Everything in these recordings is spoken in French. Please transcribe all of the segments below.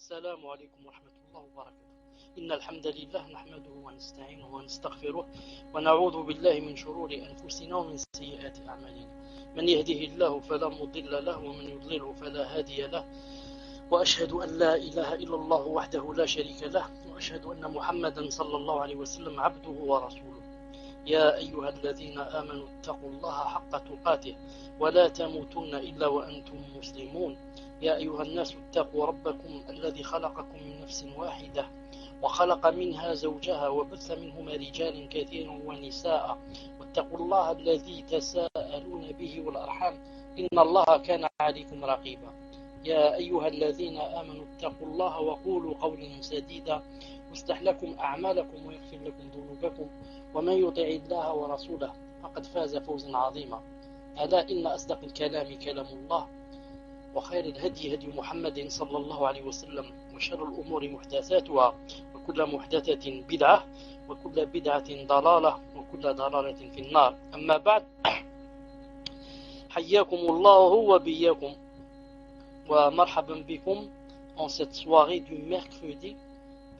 السلام عليكم ورحمة الله وبركاته. إن الحمد لله نحمده ونستعينه ونستغفره ونعوذ بالله من شرور أنفسنا ومن سيئات أعمالنا. من يهده الله فلا مضل له ومن يضلله فلا هادي له، وأشهد أن لا إله إلا الله وحده لا شريك له، وأشهد أن محمدا صلى الله عليه وسلم عبده ورسوله. يا أيها الذين آمنوا اتقوا الله حق تقاته ولا تموتن إلا وأنتم مسلمون. يا أيها الناس اتقوا ربكم الذي خلقكم من نفس واحدة وخلق منها زوجها وبث منهما رجالا كثيرا ونساء، واتقوا الله الذي تساءلون به والأرحام إن الله كان عليكم رقيبا. يا أيها الذين آمنوا اتقوا الله وقولوا قولا سديدا يصلح لكم أعمالكم ويغفر لكم ذنوبكم، ومن يطع الله ورسوله فقد فاز فوزا عظيما. ألا إن أصدق الكلام كلام الله، وخير الهدي هدي محمد صلى الله عليه وسلم، وشر الأمور محدثاتها، وكل محدثة بدعة، وكل بدعة ضلالة، وكل ضلالة في النار. أما بعد، حياكم الله وبياكم ومرحبا بكم en cette soirée du mercredi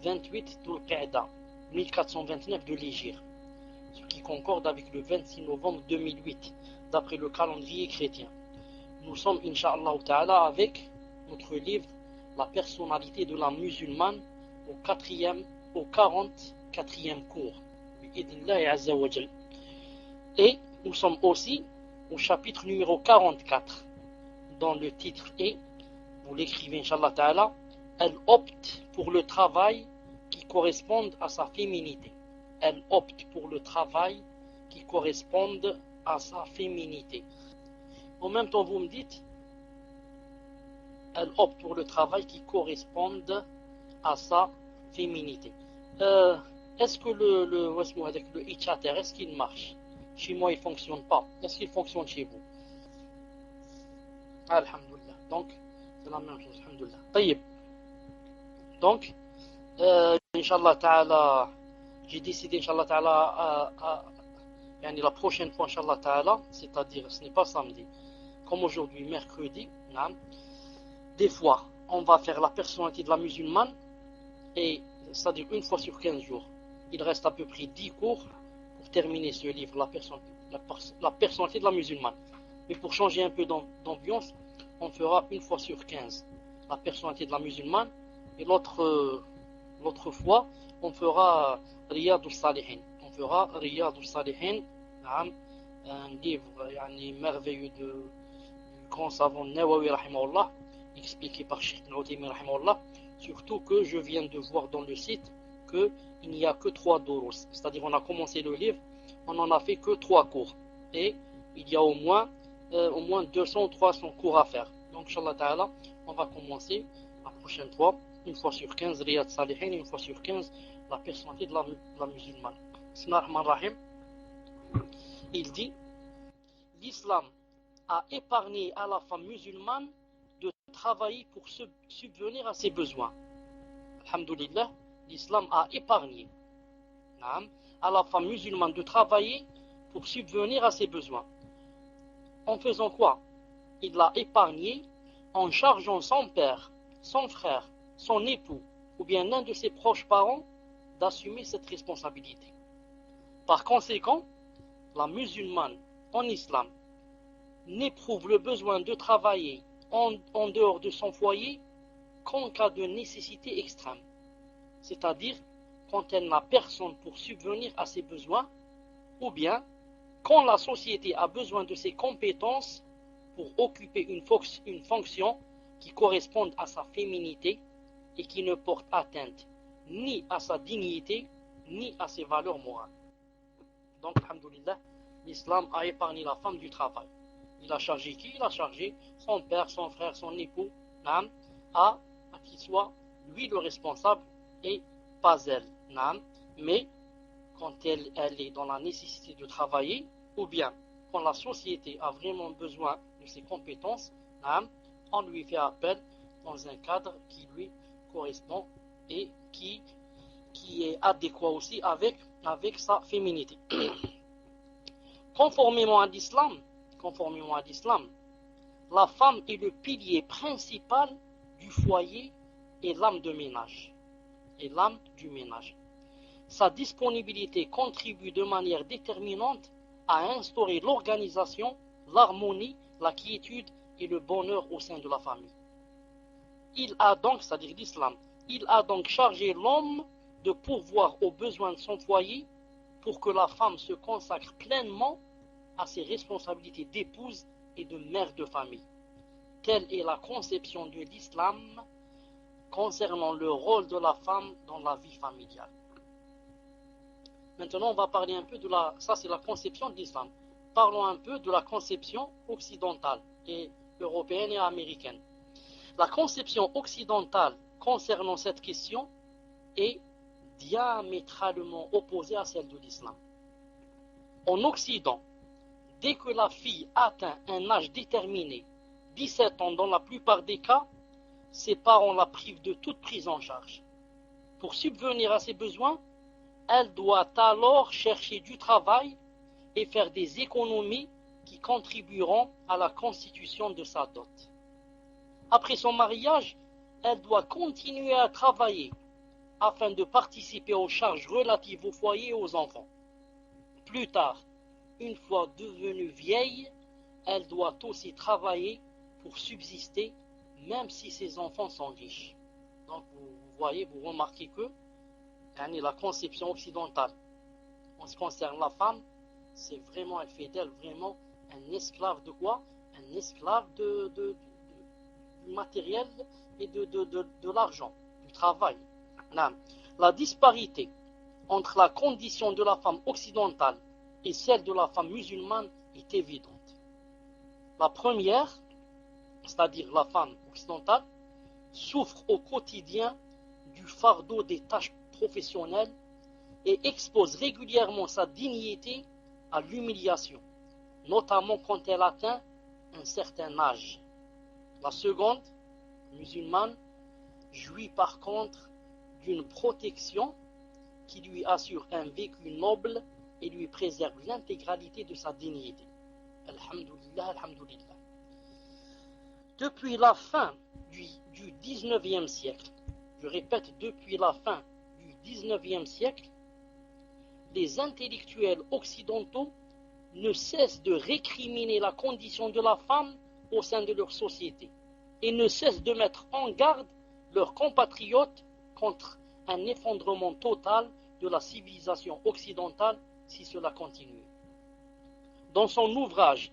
28 Dhul Qa'da 1429 de l'Hégire, ce qui concorde avec le 26 novembre 2008 d'après le calendrier chrétien. Nous sommes, Inch'Allah Ta'ala, avec notre livre La personnalité de la musulmane au 44e cours. Et nous sommes aussi au chapitre numéro 44, dont le titre est, vous l'écrivez Inch'Allah Ta'ala, elle opte pour le travail qui corresponde à sa féminité. Elle opte pour le travail qui corresponde à sa féminité. En même temps, vous me dites, elle opte pour le travail qui corresponde à sa féminité. Est-ce que le itchater, est-ce qu'il marche? Chez moi, il ne fonctionne pas. Est-ce qu'il fonctionne chez vous? Alhamdulillah. Donc, c'est la même chose. Alhamdulillah. Taïb. Donc, Inch'Allah Ta'ala, j'ai décidé, Inch'Allah Ta'ala, la prochaine fois, Inch'Allah Ta'ala, c'est-à-dire, ce n'est pas samedi, comme aujourd'hui, mercredi, des fois, on va faire la personnalité de la musulmane, et c'est-à-dire une fois sur 15 jours. Il reste à peu près 10 cours pour terminer ce livre, la personnalité de la musulmane. Mais pour changer un peu d'ambiance, on fera une fois sur 15 la personnalité de la musulmane, et l'autre fois, on fera Riyad al-Salihin. On fera Riyad al-Salihin, un livre merveilleux du grand savant Nawawi rahimahullah, expliqué par Cheikh Ibn Uthaymin rahimahullah. Surtout que je viens de voir dans le site qu'il n'y a que 3 durus. C'est-à-dire on a commencé le livre, on n'en a fait que 3 cours. Et il y a au moins 200 ou 300 cours à faire. Donc, Inch'Allah Ta'ala, on va commencer la prochaine fois, une fois sur 15, Riyad Salihin, une fois sur 15, la personnalité de la musulmane. Bismillahirrahmanirrahim. Il dit, l'islam a épargné à la femme musulmane de travailler pour subvenir à ses besoins. Alhamdulillah, l'islam a épargné à la femme musulmane de travailler pour subvenir à ses besoins. En faisant quoi? Il l'a épargné en chargeant son père, son frère, son époux ou bien l'un de ses proches parents d'assumer cette responsabilité. Par conséquent, la musulmane en islam n'éprouve le besoin de travailler en dehors de son foyer qu'en cas de nécessité extrême, c'est-à-dire quand elle n'a personne pour subvenir à ses besoins, ou bien quand la société a besoin de ses compétences pour occuper une fonction qui corresponde à sa féminité et qui ne porte atteinte ni à sa dignité ni à ses valeurs morales. Donc, alhamdoulilah, l'islam a épargné la femme du travail. Il a chargé qui? Il a chargé son père, son frère, son époux, à qu'il soit lui le responsable et pas elle. Mais quand elle est dans la nécessité de travailler, ou bien quand la société a vraiment besoin de ses compétences, on lui fait appel dans un cadre qui lui correspond et qui est adéquat aussi avec sa féminité. Conformément à l'islam, la femme est le pilier principal du foyer est l'âme de ménage. Et l'âme du ménage. Sa disponibilité contribue de manière déterminante à instaurer l'organisation, l'harmonie, la quiétude et le bonheur au sein de la famille. Il a donc, c'est-à-dire l'islam, il a donc chargé l'homme de pourvoir aux besoins de son foyer pour que la femme se consacre pleinement à ses responsabilités d'épouse et de mère de famille. Telle est la conception de l'islam concernant le rôle de la femme dans la vie familiale. Maintenant, on va parler un peu de ça c'est la conception de l'islam. Parlons un peu de la conception occidentale et européenne et américaine. La conception occidentale concernant cette question est diamétralement opposée à celle de l'islam. En Occident, dès que la fille atteint un âge déterminé, 17 ans dans la plupart des cas, ses parents la privent de toute prise en charge. Pour subvenir à ses besoins, elle doit alors chercher du travail et faire des économies qui contribueront à la constitution de sa dot. Après son mariage, elle doit continuer à travailler afin de participer aux charges relatives au foyer et aux enfants. Plus tard, une fois devenue vieille, elle doit aussi travailler pour subsister, même si ses enfants sont riches. Donc vous voyez, vous remarquez que la conception occidentale, en ce qui concerne la femme, c'est vraiment, elle fait d'elle vraiment un esclave de quoi? Un esclave du matériel et de l'argent, du travail. La disparité entre la condition de la femme occidentale et celle de la femme musulmane est évidente. La première, c'est-à-dire la femme occidentale, souffre au quotidien du fardeau des tâches professionnelles et expose régulièrement sa dignité à l'humiliation, notamment quand elle atteint un certain âge. La seconde, musulmane, jouit par contre d'une protection qui lui assure un vécu noble et lui préserve l'intégralité de sa dignité. Alhamdulillah, alhamdulillah. Depuis la fin du 19e siècle, je répète, depuis la fin du 19e siècle, les intellectuels occidentaux ne cessent de récriminer la condition de la femme au sein de leur société et ne cessent de mettre en garde leurs compatriotes contre un effondrement total de la civilisation occidentale si cela continue. Dans son ouvrage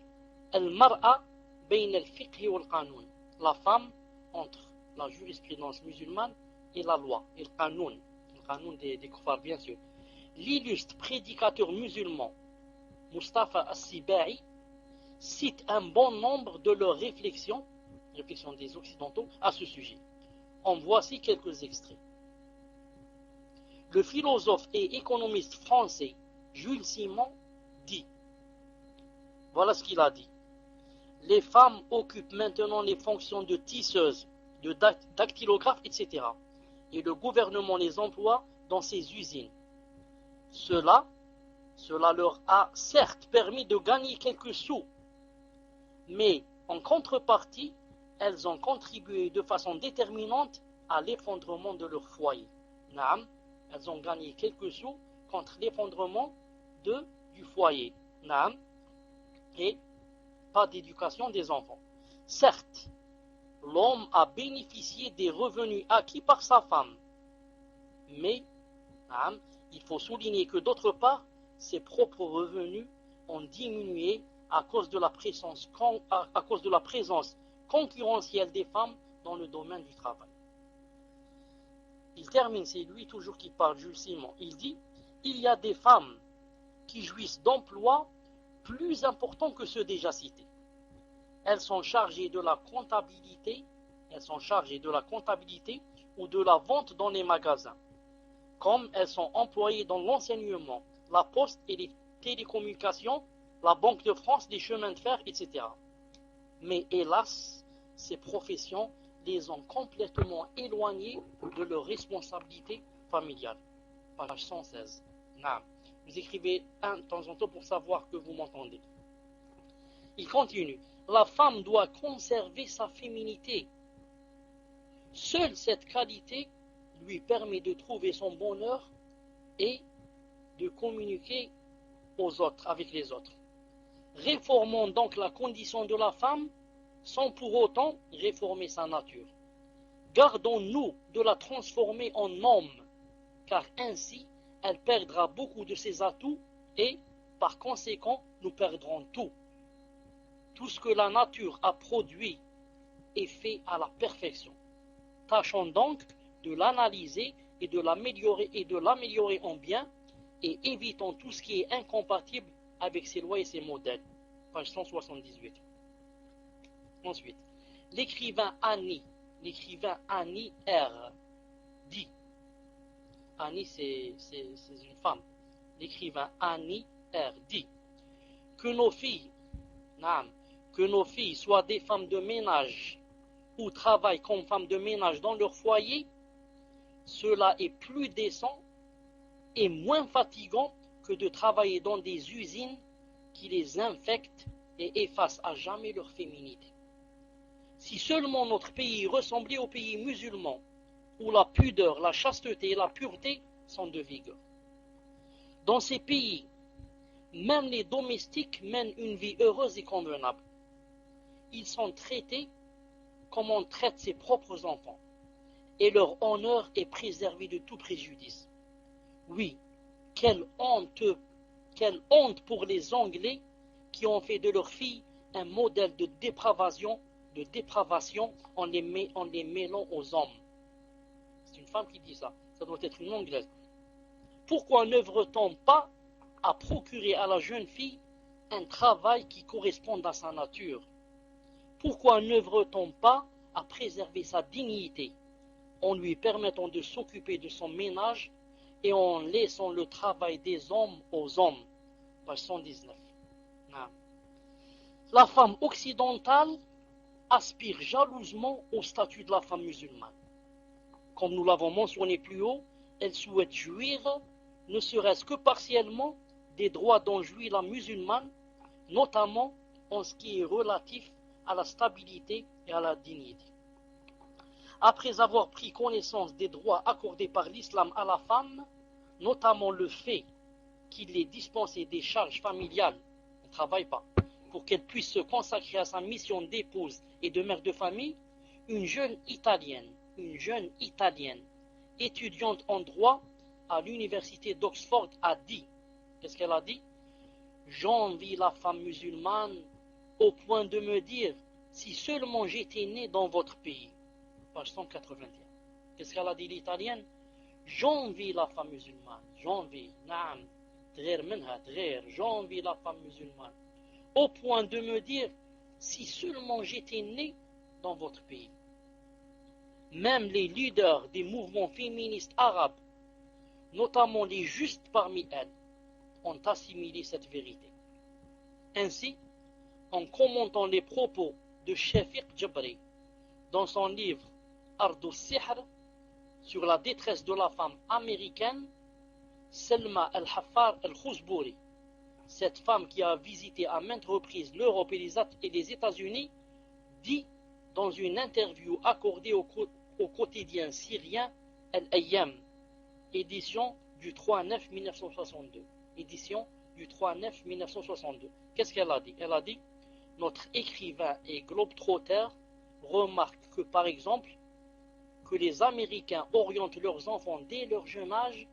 Al-Mar'a bayn al-fiqh wal-qanoun, la femme entre la jurisprudence musulmane et la loi, et le qanoun des kuffars bien sûr, l'illustre prédicateur musulman Mustafa As-Sibai cite un bon nombre de leurs réflexions des Occidentaux à ce sujet. En voici quelques extraits. Le philosophe et économiste français Jules Simon dit, voilà ce qu'il a dit: les femmes occupent maintenant les fonctions de tisseuses, de dactylographes, etc. Et le gouvernement les emploie dans ses usines. Cela leur a certes permis de gagner quelques sous, mais en contrepartie, elles ont contribué de façon déterminante à l'effondrement de leur foyer. Naam, elles ont gagné quelques sous contre l'effondrement du foyer. Naam, et pas d'éducation des enfants. Certes, l'homme a bénéficié des revenus acquis par sa femme, mais il faut souligner que d'autre part, ses propres revenus ont diminué à cause de la présence concurrentielle des femmes dans le domaine du travail. Il termine, c'est lui toujours qui parle, Jules Simon. Il dit: il y a des femmes qui jouissent d'emplois plus importants que ceux déjà cités. Elles sont chargées de la comptabilité ou de la vente dans les magasins, comme elles sont employées dans l'enseignement, la poste et les télécommunications, la Banque de France, les chemins de fer, etc. Mais hélas, ces professions les ont complètement éloignées de leurs responsabilités familiales. Page 116. Vous écrivez un de temps en temps pour savoir que vous m'entendez. Il continue. La femme doit conserver sa féminité. Seule cette qualité lui permet de trouver son bonheur et de communiquer aux autres, avec les autres. Réformons donc la condition de la femme sans pour autant réformer sa nature. Gardons-nous de la transformer en homme, car ainsi elle perdra beaucoup de ses atouts et, par conséquent, nous perdrons tout. Tout ce que la nature a produit est fait à la perfection. Tâchons donc de l'analyser et de l'améliorer en bien, et évitons tout ce qui est incompatible avec ses lois et ses modèles. Page 178. Ensuite, l'écrivain Annie R. dit, Annie c'est une femme, l'écrivain Annie R. dit que nos filles soient des femmes de ménage ou travaillent comme femmes de ménage dans leur foyer, cela est plus décent et moins fatigant que de travailler dans des usines qui les infectent et effacent à jamais leur féminité. Si seulement notre pays ressemblait au pays musulman, où la pudeur, la chasteté et la pureté sont de vigueur. Dans ces pays, même les domestiques mènent une vie heureuse et convenable. Ils sont traités comme on traite ses propres enfants, et leur honneur est préservé de tout préjudice. Oui, quelle honte pour les Anglais qui ont fait de leurs filles un modèle de dépravation en les mêlant aux hommes. C'est une femme qui dit ça, ça doit être une Anglaise. Pourquoi n'œuvre-t-on pas à procurer à la jeune fille un travail qui corresponde à sa nature? Pourquoi n'œuvre-t-on pas à préserver sa dignité en lui permettant de s'occuper de son ménage et en laissant le travail des hommes aux hommes? Page 119. La femme occidentale aspire jalousement au statut de la femme musulmane. Comme nous l'avons mentionné plus haut, elle souhaite jouir, ne serait-ce que partiellement, des droits dont jouit la musulmane, notamment en ce qui est relatif à la stabilité et à la dignité. Après avoir pris connaissance des droits accordés par l'islam à la femme, notamment le fait qu'il est dispensé des charges familiales, elle ne travaille pas, pour qu'elle puisse se consacrer à sa mission d'épouse et de mère de famille, une jeune Italienne, étudiante en droit à l'université d'Oxford a dit, qu'est-ce qu'elle a dit? J'envie la femme musulmane au point de me dire, si seulement j'étais née dans votre pays. Page 181. Qu'est-ce qu'elle a dit l'italienne? J'envie la femme musulmane, j'envie la femme musulmane, au point de me dire, si seulement j'étais né dans votre pays. Même les leaders des mouvements féministes arabes, notamment les justes parmi elles, ont assimilé cette vérité. Ainsi, en commentant les propos de Shafiq Jabri dans son livre Ardu Sihr sur la détresse de la femme américaine, Selma al-Haffar al-Khuzbouri, cette femme qui a visité à maintes reprises l'Europe et les États-Unis, dit dans une interview accordée au quotidien syrien Al-Ayyam, édition du 3-9-1962. Édition du 3-9-1962. Qu'est-ce qu'elle a dit? Elle a dit, notre écrivain et globetrotter remarque que, par exemple, que les Américains orientent leurs enfants dès leur jeune âge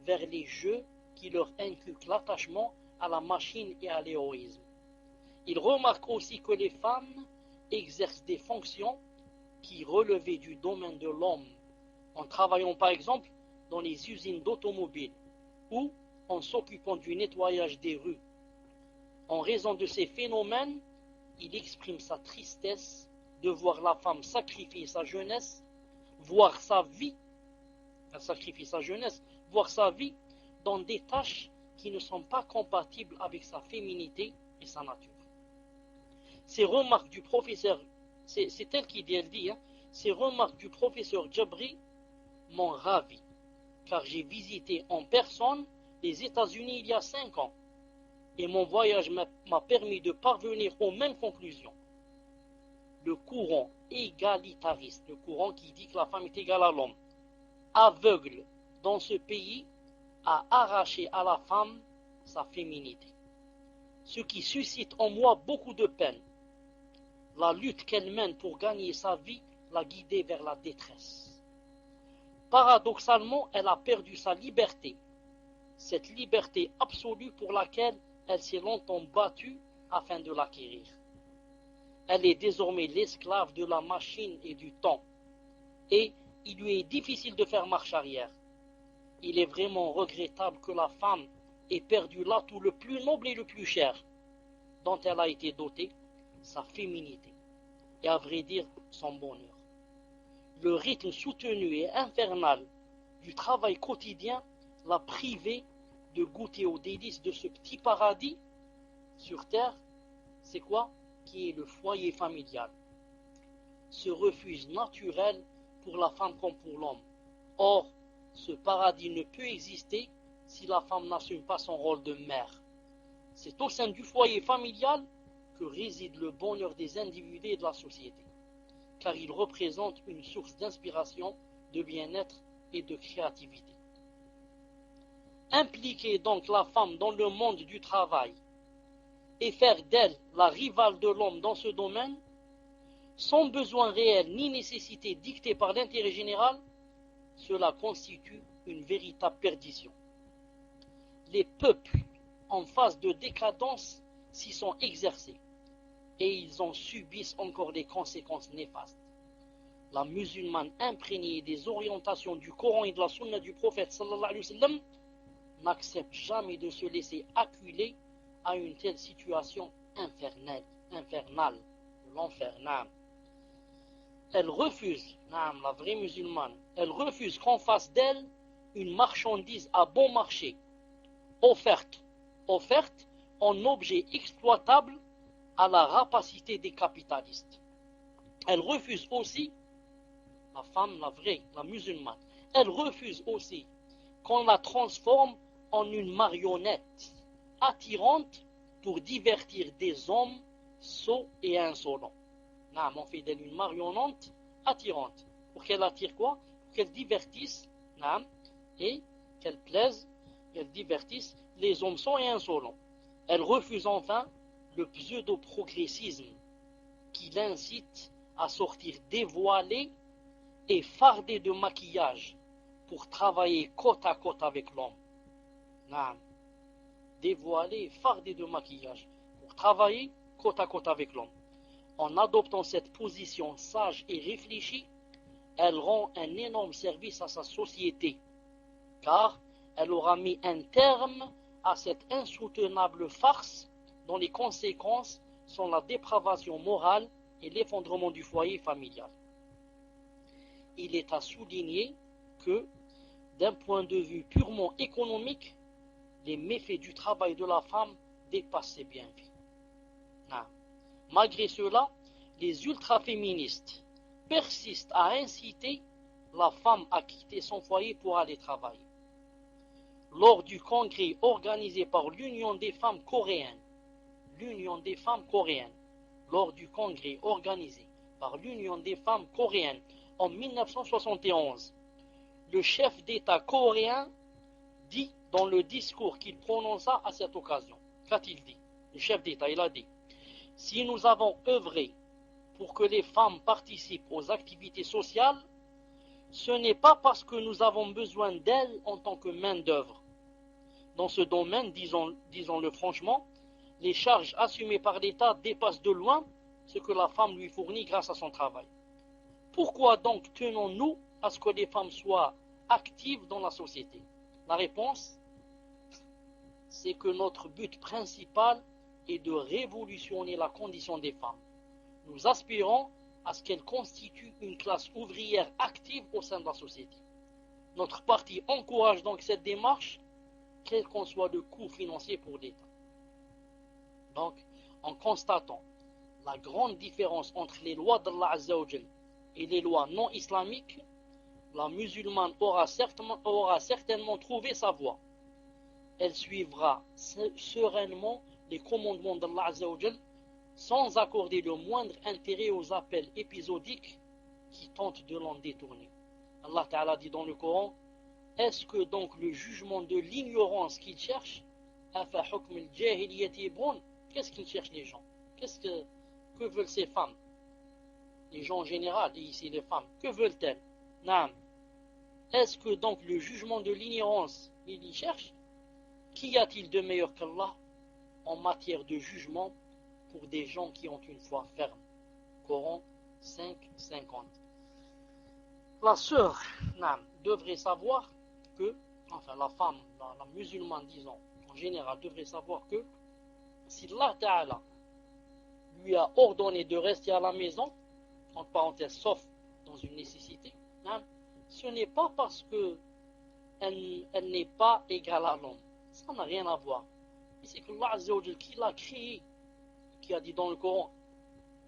vers les jeux qui leur inculquent l'attachement à la machine et à l'héroïsme. Il remarque aussi que les femmes exercent des fonctions qui relevaient du domaine de l'homme, en travaillant par exemple dans les usines d'automobiles ou en s'occupant du nettoyage des rues. En raison de ces phénomènes, il exprime sa tristesse de voir la femme sacrifier sa jeunesse, voire sa vie dans des tâches qui ne sont pas compatibles avec sa féminité et sa nature. Ces remarques du professeur, c'est elle qui dit, ces remarques du professeur Jabri m'ont ravi, car j'ai visité en personne les États-Unis il y a 5 ans, et mon voyage m'a permis de parvenir aux mêmes conclusions. le courant égalitariste, le courant qui dit que la femme est égale à l'homme, aveugle dans ce pays, a arraché à la femme sa féminité. Ce qui suscite en moi beaucoup de peine. La lutte qu'elle mène pour gagner sa vie l'a guidée vers la détresse. Paradoxalement, elle a perdu sa liberté, cette liberté absolue pour laquelle elle s'est longtemps battue afin de l'acquérir. Elle est désormais l'esclave de la machine et du temps, et il lui est difficile de faire marche arrière. Il est vraiment regrettable que la femme ait perdu l'atout le plus noble et le plus cher dont elle a été dotée, sa féminité, et à vrai dire son bonheur. Le rythme soutenu et infernal du travail quotidien l'a privée de goûter aux délices de ce petit paradis sur terre. C'est quoi? Qui est le foyer familial, ce refuge naturel pour la femme comme pour l'homme. Or, ce paradis ne peut exister si la femme n'assume pas son rôle de mère. C'est au sein du foyer familial que réside le bonheur des individus et de la société, car il représente une source d'inspiration, de bien-être et de créativité. Impliquer donc la femme dans le monde du travail et faire d'elle la rivale de l'homme dans ce domaine, sans besoin réel ni nécessité dictée par l'intérêt général, cela constitue une véritable perdition. Les peuples en phase de décadence s'y sont exercés et ils en subissent encore les conséquences néfastes. La musulmane imprégnée des orientations du Coran et de la Sunna du prophète sallallahu alayhi wa sallam n'accepte jamais de se laisser acculer à une telle situation infernale, l'enfer. Elle refuse, la vraie musulmane, elle refuse qu'on fasse d'elle une marchandise à bon marché, offerte en objet exploitable à la rapacité des capitalistes. Elle refuse aussi, la femme, la vraie, la musulmane, elle refuse aussi qu'on la transforme en une marionnette attirante pour divertir des hommes sots et insolents. On fait d'elle une marionnette attirante. Pour qu'elle attire quoi? Pour qu'elle divertisse et qu'elle plaise, qu'elle divertisse les hommes sots et insolents. Elle refuse enfin le pseudo-progressisme qui l'incite à sortir dévoilée et fardée de maquillage pour travailler côte à côte avec l'homme. Dévoilée et fardée de maquillage pour travailler côte à côte avec l'homme. En adoptant cette position sage et réfléchie, elle rend un énorme service à sa société, car elle aura mis un terme à cette insoutenable farce dont les conséquences sont la dépravation morale et l'effondrement du foyer familial. Il est à souligner que, d'un point de vue purement économique, les méfaits du travail de la femme dépassent ses bienfaits. Malgré cela, les ultra-féministes persistent à inciter la femme à quitter son foyer pour aller travailler. Lors du congrès organisé par l'Union des femmes coréennes, lors du congrès organisé par l'Union des femmes coréennes en 1971, le chef d'État coréen dit dans le discours qu'il prononça à cette occasion, qu'a-t-il dit? Le chef d'État, il a dit: si nous avons œuvré pour que les femmes participent aux activités sociales, ce n'est pas parce que nous avons besoin d'elles en tant que main-d'œuvre. Dans ce domaine, disons-le franchement, les charges assumées par l'État dépassent de loin ce que la femme lui fournit grâce à son travail. Pourquoi donc tenons-nous à ce que les femmes soient actives dans la société? La réponse, c'est que notre but principal est de révolutionner la condition des femmes. Nous aspirons à ce qu'elles constituent une classe ouvrière active au sein de la société. Notre parti encourage donc cette démarche, quel qu'en soit le coût financier pour l'État. Donc, en constatant la grande différence entre les lois d'Allah Azza wa Jal et les lois non islamiques, la musulmane aura certainement trouvé sa voie. Elle suivra sereinement les commandements d'Allah Azza wa Jal, sans accorder le moindre intérêt aux appels épisodiques qui tentent de l'en détourner. Allah Ta'ala dit dans le Coran, est-ce que donc le jugement de l'ignorance qu'ils cherchent, qu'est-ce qu'ils cherchent les gens? Que veulent ces femmes? Les gens en général, et ici les femmes, que veulent-elles? Naam. Est-ce que donc le jugement de l'ignorance, ils y cherchent? Qu'y a-t-il de meilleur qu'Allah en matière de jugement pour des gens qui ont une foi ferme? Coran 5:50. La sœur devrait savoir que, enfin la femme, la musulmane disons, en général devrait savoir que si Allah Ta'ala lui a ordonné de rester à la maison, entre parenthèses, sauf dans une nécessité, ce n'est pas parce que elle n'est pas égale à l'homme. Ça n'a rien à voir. C'est que Allah Azza wa Jal qui l'a créé, qui a dit dans le Coran,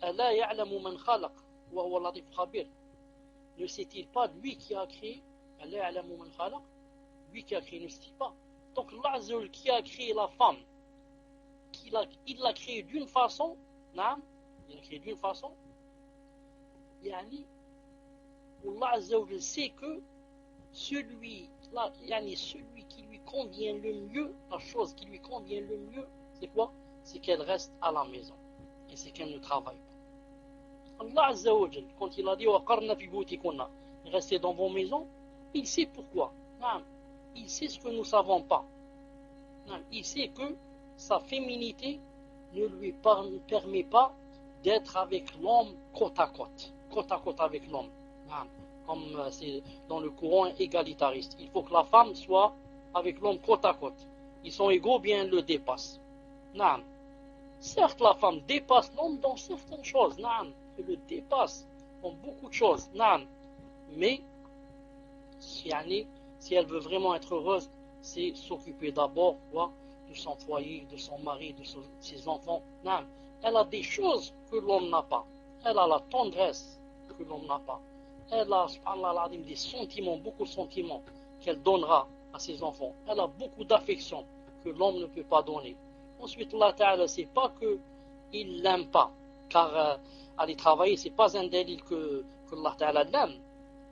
أَلَا يَعْلَمُ مَنْ خَلَقَ وَهُوَ اللَّطِيفُ الْخَبِيرُ. Ne sait-il pas lui qui a créé? أَلَا يَعْلَمُ مَنْ خَلَقَ. Lui qui a créé ne sait pas. Donc Allah Azza wa Jal qui a créé la femme, il l'a créé d'une façon, yani, Allah Azza wa Jal sait que celui qui lui convient le mieux, la chose qui lui convient le mieux, c'est quoi? C'est qu'elle reste à la maison et c'est qu'elle ne travaille pas. Allah Azza wa Jal, quand il a dit وَقَرْنَ فِي بُيُوتِكُنَّ, restez dans vos maisons, il sait pourquoi. Il sait ce que nous ne savons pas. Il sait que sa féminité ne lui permet pas d'être avec l'homme côte à côte avec l'homme. Comme c'est dans le courant égalitariste. Il faut que la femme soit avec l'homme côte à côte. Ils sont égaux, bien le dépassent. Certes, la femme dépasse l'homme dans certaines choses. Elle le dépasse dans beaucoup de choses. Mais si elle veut vraiment être heureuse, c'est s'occuper d'abord de son foyer, de son mari, de ses enfants. Elle a des choses que l'homme n'a pas. Elle a la tendresse que l'homme n'a pas. Elle a, subhanallah, des sentiments, beaucoup de sentiments qu'elle donnera à ses enfants. Elle a beaucoup d'affection que l'homme ne peut pas donner. Ensuite, Allah Ta'ala, c'est pas qu'il ne l'aime pas, car aller travailler, c'est pas un délit que Allah Ta'ala l'aime.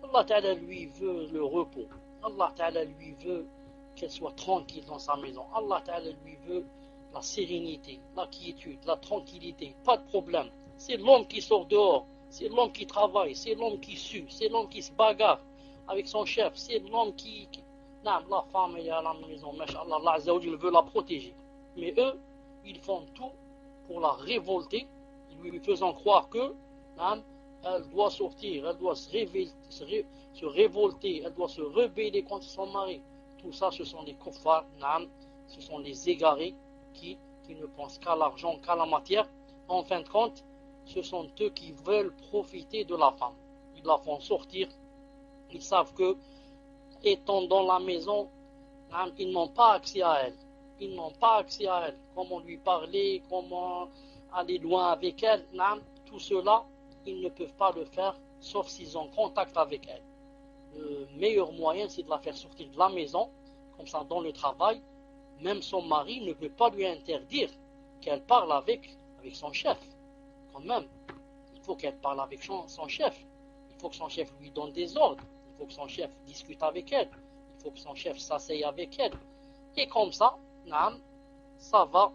Allah Ta'ala lui veut le repos. Allah Ta'ala lui veut qu'elle soit tranquille dans sa maison. Allah Ta'ala lui veut la sérénité, la quiétude, la tranquillité, pas de problème. C'est l'homme qui sort dehors, c'est l'homme qui travaille, c'est l'homme qui sue, c'est l'homme qui se bagarre avec son chef, c'est l'homme la femme elle est à la maison, mashallah, Allah Azza wa Jal veut la protéger. Mais eux, ils font tout pour la révolter, lui faisant croire que elle doit sortir, elle doit se révolter, elle doit se rebeller contre son mari. Tout ça, ce sont les kuffars, ce sont les égarés qui ne pensent qu'à l'argent, qu'à la matière. En fin de compte, ce sont eux qui veulent profiter de la femme. Ils la font sortir. Ils savent que, étant dans la maison, ils n'ont pas accès à elle. Ils n'ont pas accès à elle. Comment lui parler, comment aller loin avec elle. Tout cela, ils ne peuvent pas le faire, sauf s'ils ont contact avec elle. Le meilleur moyen, c'est de la faire sortir de la maison, comme ça dans le travail. Même son mari ne peut pas lui interdire qu'elle parle avec son chef. Quand même, il faut qu'elle parle avec son chef. Il faut que son chef lui donne des ordres. Il faut que son chef discute avec elle. Il faut que son chef s'asseye avec elle. Et comme ça, ça va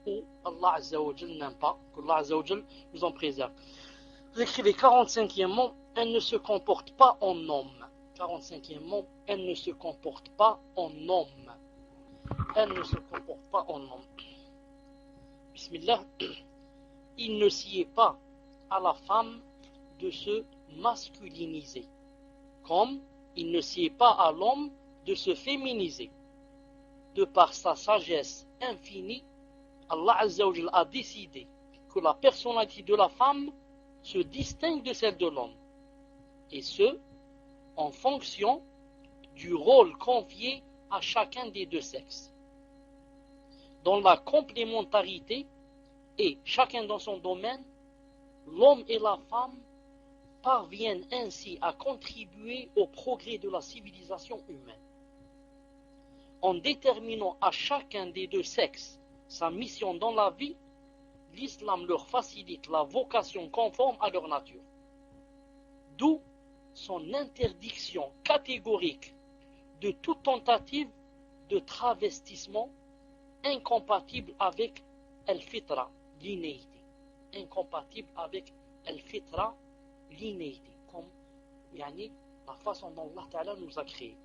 où Allah Azza wa Jal n'aime pas, que Allah Azza wa Jal nous en préserve. Vous écrivez 45e mot, elle ne se comporte pas en homme. 45e mot, elle ne se comporte pas en homme. Elle ne se comporte pas en homme. Bismillah. Il ne s'y est pas à la femme de se masculiniser, comme il ne s'y est pas à l'homme de se féminiser. De par sa sagesse infinie, Allah Azza wa Jal a décidé que la personnalité de la femme se distingue de celle de l'homme, et ce, en fonction du rôle confié à chacun des deux sexes. Dans la complémentarité et chacun dans son domaine, l'homme et la femme parviennent ainsi à contribuer au progrès de la civilisation humaine. En déterminant à chacun des deux sexes sa mission dans la vie, l'islam leur facilite la vocation conforme à leur nature. D'où son interdiction catégorique de toute tentative de travestissement incompatible avec al-fitra, l'innéité. Incompatible avec al-fitra, l'innéité. Comme la façon dont Allah Ta'ala nous a créés.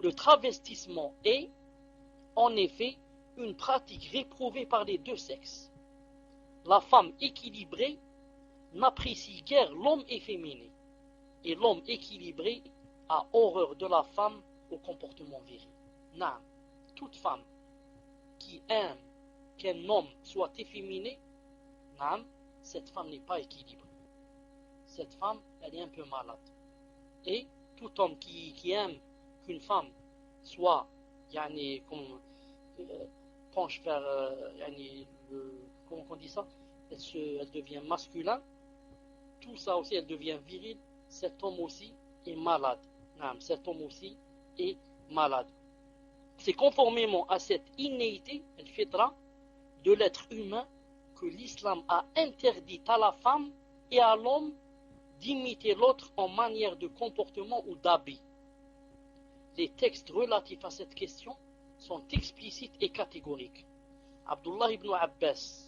Le travestissement est, en effet, une pratique réprouvée par les deux sexes. La femme équilibrée n'apprécie guère l'homme efféminé, et l'homme équilibré a horreur de la femme au comportement viril. Non, toute femme qui aime qu'un homme soit efféminé, non, cette femme n'est pas équilibrée. Cette femme, elle est un peu malade. Et tout homme qui aime qu'une femme soit, penche vers, comment on dit ça, elle devient masculin, tout ça aussi, elle devient viril, cet homme aussi est malade. Non, cet homme aussi est malade. C'est conformément à cette innéité, elle fitra, de l'être humain que l'islam a interdit à la femme et à l'homme d'imiter l'autre en manière de comportement ou d'habit. Les textes relatifs à cette question sont explicites et catégoriques. Abdullah ibn Abbas,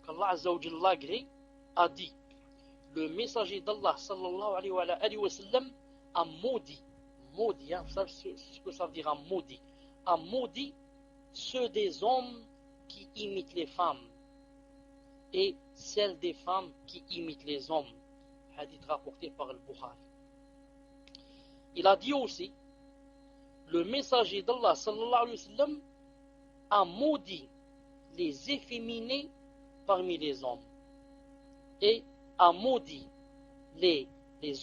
qu'Allah Azza wa Jalla agrée, a dit: le messager d'Allah sallallahu alayhi wa sallam a maudit, hein, vous savez ce que ça veut dire, a maudit ceux des hommes qui imitent les femmes et celles des femmes qui imitent les hommes. Hadith rapporté par le Bukhari. Il a dit aussi: le messager d'Allah sallallahu alayhi wa sallam a maudit les efféminés parmi les hommes et a maudit les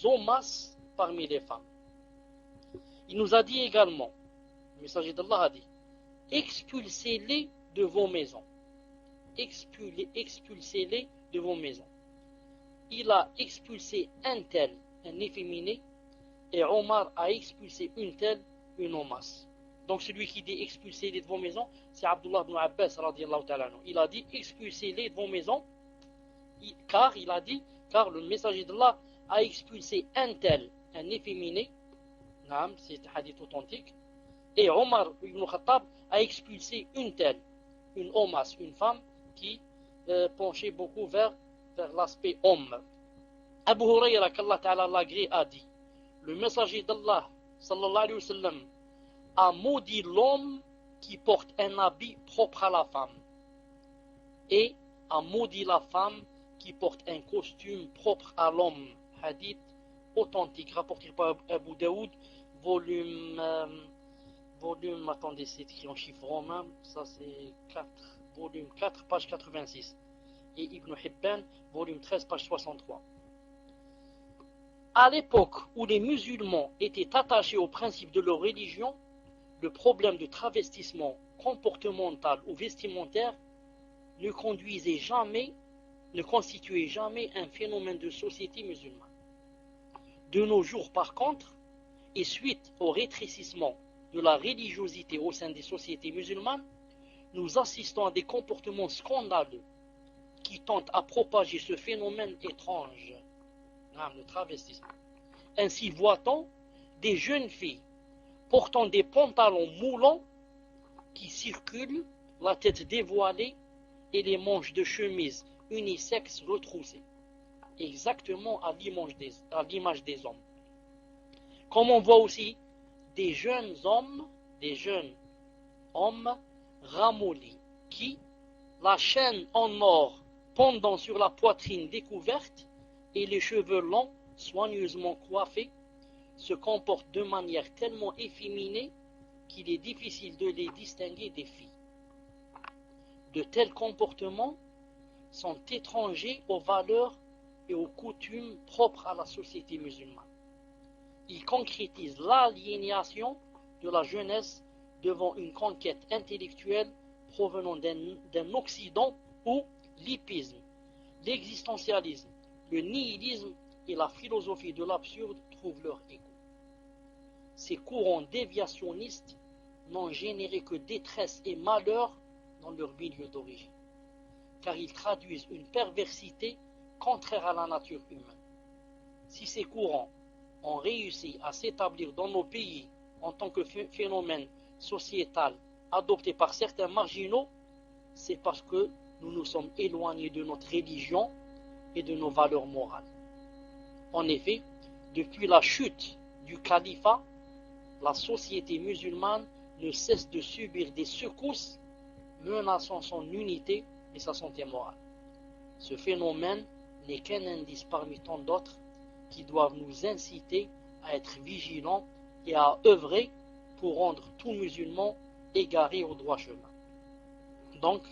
homas parmi les femmes. Il nous a dit également, le messager d'Allah a dit: expulsez-les de vos maisons. Expulsez-les de vos maisons. Il a expulsé un tel, un efféminé, et Omar a expulsé une telle, une omas. Donc celui qui dit expulsez-les de vos maisons, c'est Abdullah ibn Abbas radiyallahu ta'ala anhu. Il a dit expulsez-les de vos maisons, car le messager d'Allah a expulsé un tel, un efféminé, c'est un hadith authentique, et Omar ibn Khattab a expulsé une telle, une omas, une femme qui penchait beaucoup vers l'aspect homme. Abu Hurayra, qu'Allah Ta'ala l'agrée, a dit: le messager d'Allah sallallahu alayhi wa sallam a maudit l'homme qui porte un habit propre à la femme et a maudit la femme qui porte un costume propre à l'homme. Hadith authentique rapporté par Abu Daoud, volume, attendez, c'est écrit en chiffre romain, ça c'est 4, volume 4, page 86, et Ibn Hibban, volume 13, page 63. À l'époque où les musulmans étaient attachés aux principes de leur religion, le problème de travestissement comportemental ou vestimentaire ne constituait jamais un phénomène de société musulmane. De nos jours, par contre, et suite au rétrécissement de la religiosité au sein des sociétés musulmanes, nous assistons à des comportements scandaleux qui tentent à propager ce phénomène étrange, le travestissement. Ainsi voit-on des jeunes filles portant des pantalons moulants qui circulent, la tête dévoilée et les manches de chemise unisexes retroussées, exactement à l'image des hommes. Comme on voit aussi des jeunes hommes ramollis qui, la chaîne en or pendant sur la poitrine découverte et les cheveux longs soigneusement coiffés, se comportent de manière tellement efféminée qu'il est difficile de les distinguer des filles. De tels comportements sont étrangers aux valeurs et aux coutumes propres à la société musulmane. Ils concrétisent l'aliénation de la jeunesse devant une conquête intellectuelle provenant d'un Occident où l'hippisme, l'existentialisme, le nihilisme et la philosophie de l'absurde trouvent leur écho. Ces courants déviationnistes n'ont généré que détresse et malheur dans leur milieu d'origine. car ils traduisent une perversité contraire à la nature humaine. Si ces courants ont réussi à s'établir dans nos pays en tant que phénomène sociétal adopté par certains marginaux, c'est parce que nous nous sommes éloignés de notre religion et de nos valeurs morales. En effet, depuis la chute du califat, la société musulmane ne cesse de subir des secousses menaçant son unité et sa santé morale. Ce phénomène n'est qu'un indice parmi tant d'autres qui doivent nous inciter à être vigilants et à œuvrer pour rendre tout musulman égaré au droit chemin. Donc,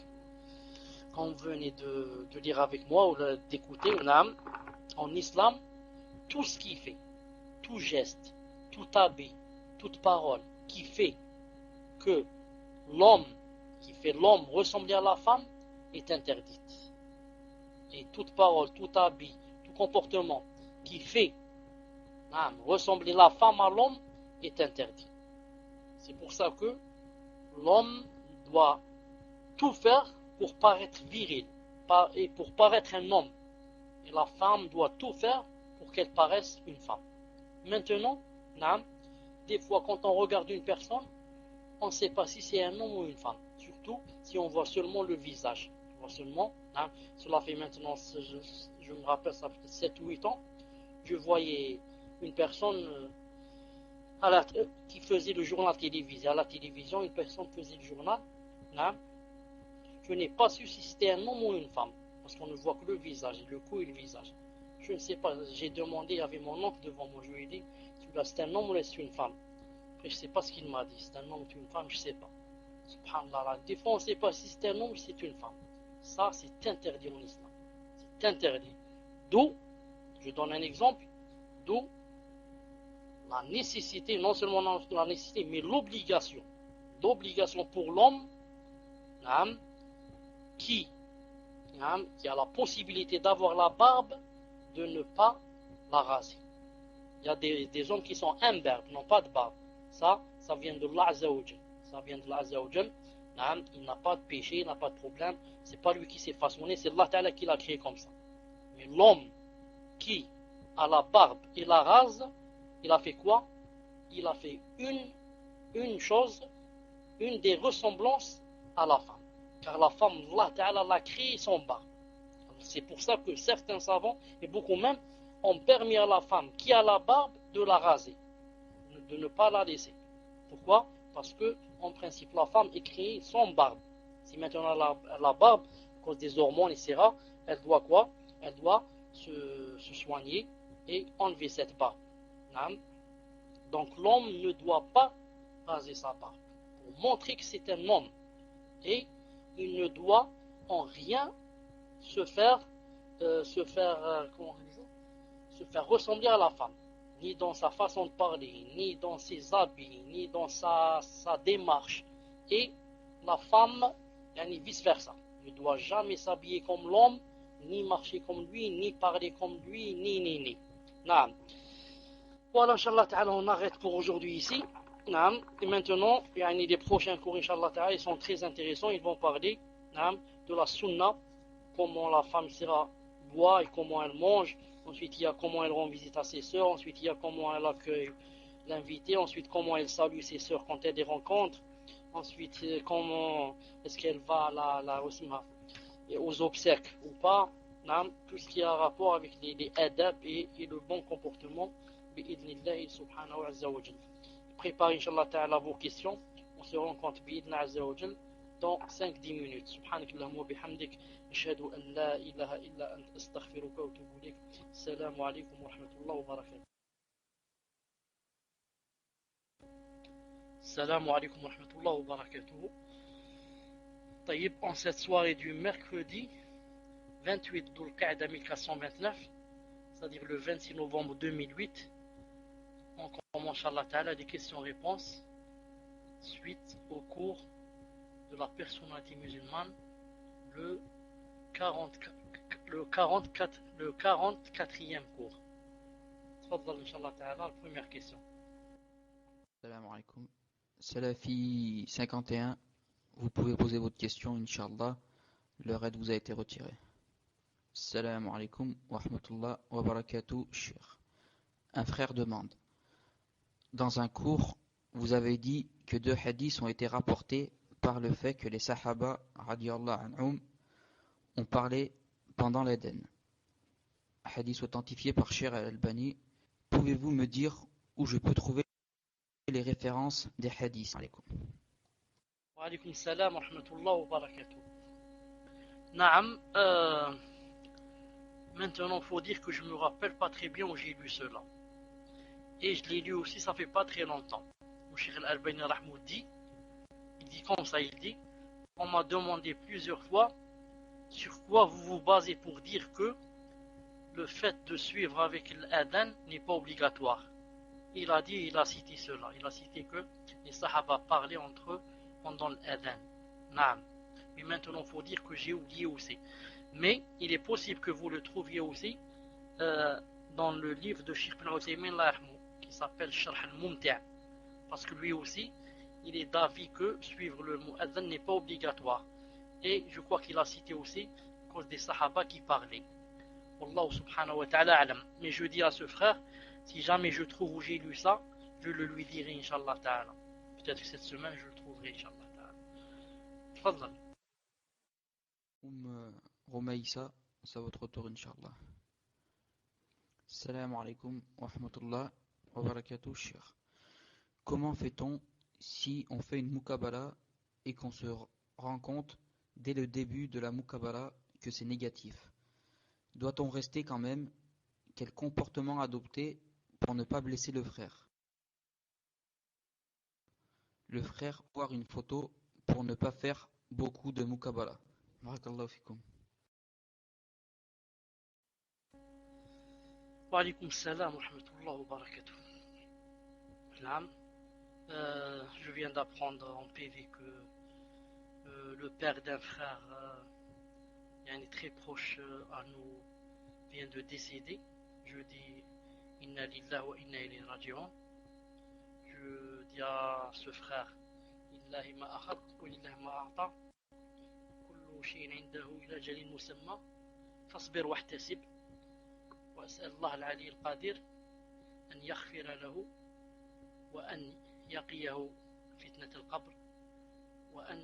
quand vous venez de lire avec moi ou d'écouter, en islam, tout ce qui fait, tout geste, tout habit, toute parole qui fait que l'homme, ressembler à la femme est interdite. Et toute parole, tout habit, tout comportement qui fait ressembler la femme à l'homme est interdit. C'est pour ça que l'homme doit tout faire pour paraître viril et pour paraître un homme. Et la femme doit tout faire pour qu'elle paraisse une femme. Maintenant, des fois quand on regarde une personne, on ne sait pas si c'est un homme ou une femme. Surtout si on voit seulement le visage. On voit seulement, cela fait maintenant, je me rappelle, ça fait 7 ou 8 ans, je voyais une personne qui faisait le journal télévisé. À la télévision, une personne faisait le journal. Je n'ai pas su si c'était un homme ou une femme, parce qu'on ne voit que le visage, le cou et le visage. Je ne sais pas, j'ai demandé, il y avait mon oncle devant moi, je lui ai dit, c'est un homme ou c'est une femme? Après, je ne sais pas ce qu'il m'a dit, c'est un homme ou une femme, je ne sais pas. Subhanallah, des fois on ne sait pas si c'est un homme ou si c'est une femme. Ça, c'est interdit en islam. C'est interdit. D'où, je donne un exemple, d'où la nécessité, non seulement la nécessité, mais l'obligation. L'obligation pour l'homme qui a la possibilité d'avoir la barbe, de ne pas la raser. Il y a des hommes qui sont imberbes, n'ont pas de barbe. Ça vient de Allah Azza wa Jal. Ça vient de Allah Azza wa Jal. Il n'a pas de péché, il n'a pas de problème. C'est pas lui qui s'est façonné, c'est Allah Ta'ala qui l'a créé comme ça. Mais l'homme qui a la barbe et la rase, il a fait quoi? Il a fait une chose, une des ressemblances à la femme. Car la femme, Allah Ta'ala l'a créée sans barbe. C'est pour ça que certains savants, et beaucoup même, ont permis à la femme qui a la barbe de la raser, de ne pas la laisser. Pourquoi? Parce que, en principe, la femme est créée sans barbe. Si maintenant la barbe, à cause des hormones, etc., elle doit quoi? Elle doit se soigner et enlever cette barbe. Donc l'homme ne doit pas raser sa barbe pour montrer que c'est un homme. Et il ne doit en rien se faire ressembler à la femme, ni dans sa façon de parler, ni dans ses habits, ni dans sa démarche. Et la femme, vice versa, ne doit jamais s'habiller comme l'homme, ni marcher comme lui, ni parler comme lui, ni. Voilà, Inch'Allah Ta'ala, on arrête pour aujourd'hui ici. Et maintenant, les prochains cours, Inch'Allah Ta'ala, ils sont très intéressants. Ils vont parler de la sunna, comment la femme boit et comment elle mange. Ensuite, il y a comment elle rend visite à ses sœurs. Ensuite, il y a comment elle accueille l'invité. Ensuite, comment elle salue ses sœurs quand elle les rencontre. Ensuite, comment est-ce qu'elle va aux obsèques ou pas. Tout ce qui a rapport avec les adab et le bon comportement. Bi'idnillahi subhanahu wa ta'ala. Préparez, Inch'Allah Ta'ala, vos questions. On se rencontre bi'idna azza wa jal dans 5-10 minutes. Subhanakallahumma wa bihamdik. Ashhadu an la ilaha illa ant astaghfiruka wa atubu ilayk. Assalamu alaykum wa rahmatullahi wa barakatuh. Assalamu alaykum wa rahmatullahi wa barakatuh. Taïb, en cette soirée du mercredi 28 Dhul Qa'da 1429, c'est-à-dire le 26 novembre 2008, on commence, Inch'Allah Ta'ala, des questions-réponses suite au cours de la personnalité musulmane, le 44e cours. Tfaddal, Inch'Allah Ta'ala, la première question. Salam alaikum. Salafi 51, vous pouvez poser votre question, Inch'Allah. leur aide vous a été retirée. Salam alaikum wa rahmatullah wa barakatuh, Cheikh. Un frère demande: dans un cours, vous avez dit que 2 hadiths ont été rapportés par le fait que les Sahaba radiyallahu anhum ont parlé pendant l'Éden. Hadith authentifié par Cheikh Al-Albani. Pouvez-vous me dire où je peux trouver les références des hadiths? Wa alaykum salam wa rahmatullah wa barakatuh. Naam, maintenant il faut dire que je me rappelle pas très bien où j'ai lu cela. Et je l'ai lu aussi, ça fait pas très longtemps. Où Cheikh Al-Albani dit, il dit comme ça, il dit: on m'a demandé plusieurs fois sur quoi vous vous basez pour dire que le fait de suivre avec l'adhan n'est pas obligatoire. Il a dit, il a cité cela, il a cité que les Sahaba parlaient entre eux pendant l'adhan. Naam. Mais maintenant il faut dire que j'ai oublié aussi. Mais il est possible que vous le trouviez aussi dans le livre de Cheikh Ibn Uthaymin qui s'appelle Sharh al-Mumti', parce que lui aussi il est d'avis que suivre le mu'adhan n'est pas obligatoire, et je crois qu'il a cité aussi à cause des Sahaba qui parlaient. Wallahu subhanahu wa ta'ala alam. Mais je dis à ce frère, si jamais je trouve où j'ai lu ça, je le lui dirai inshallah ta'ala. Peut-être que cette semaine je le trouverai inshallah ta'ala. Tfadhal. Romaïsa, c'est à votre tour, Inch'Allah. Salam alaikum wa rahmatullah wa barakatuh, Cheikh. Comment fait-on si on fait une muqabala et qu'on se rend compte dès le début de la muqabala que c'est négatif? Doit-on rester quand même? Quel comportement adopter pour ne pas blesser le frère? Le frère voir une photo pour ne pas faire beaucoup de muqabala. Barakallahu fikum. Wa alaykum salam wa rahmatullah wa barakatuh. Je viens d'apprendre en PV que le père d'un frère très proche à nous vient de décéder. Je dis inna lillahi wa inna ilayhi raji'un. Je dis à ce frère: lillahi ma akhad wa lillahi ma a'ta, kullu shay'in 'indahu ila ajalin musamma, fasbir wahtasib, wa as'al Allah al-'ali al-qadir an yaghfira lahu wa an yaqiyahu fitnat al-qabr wa an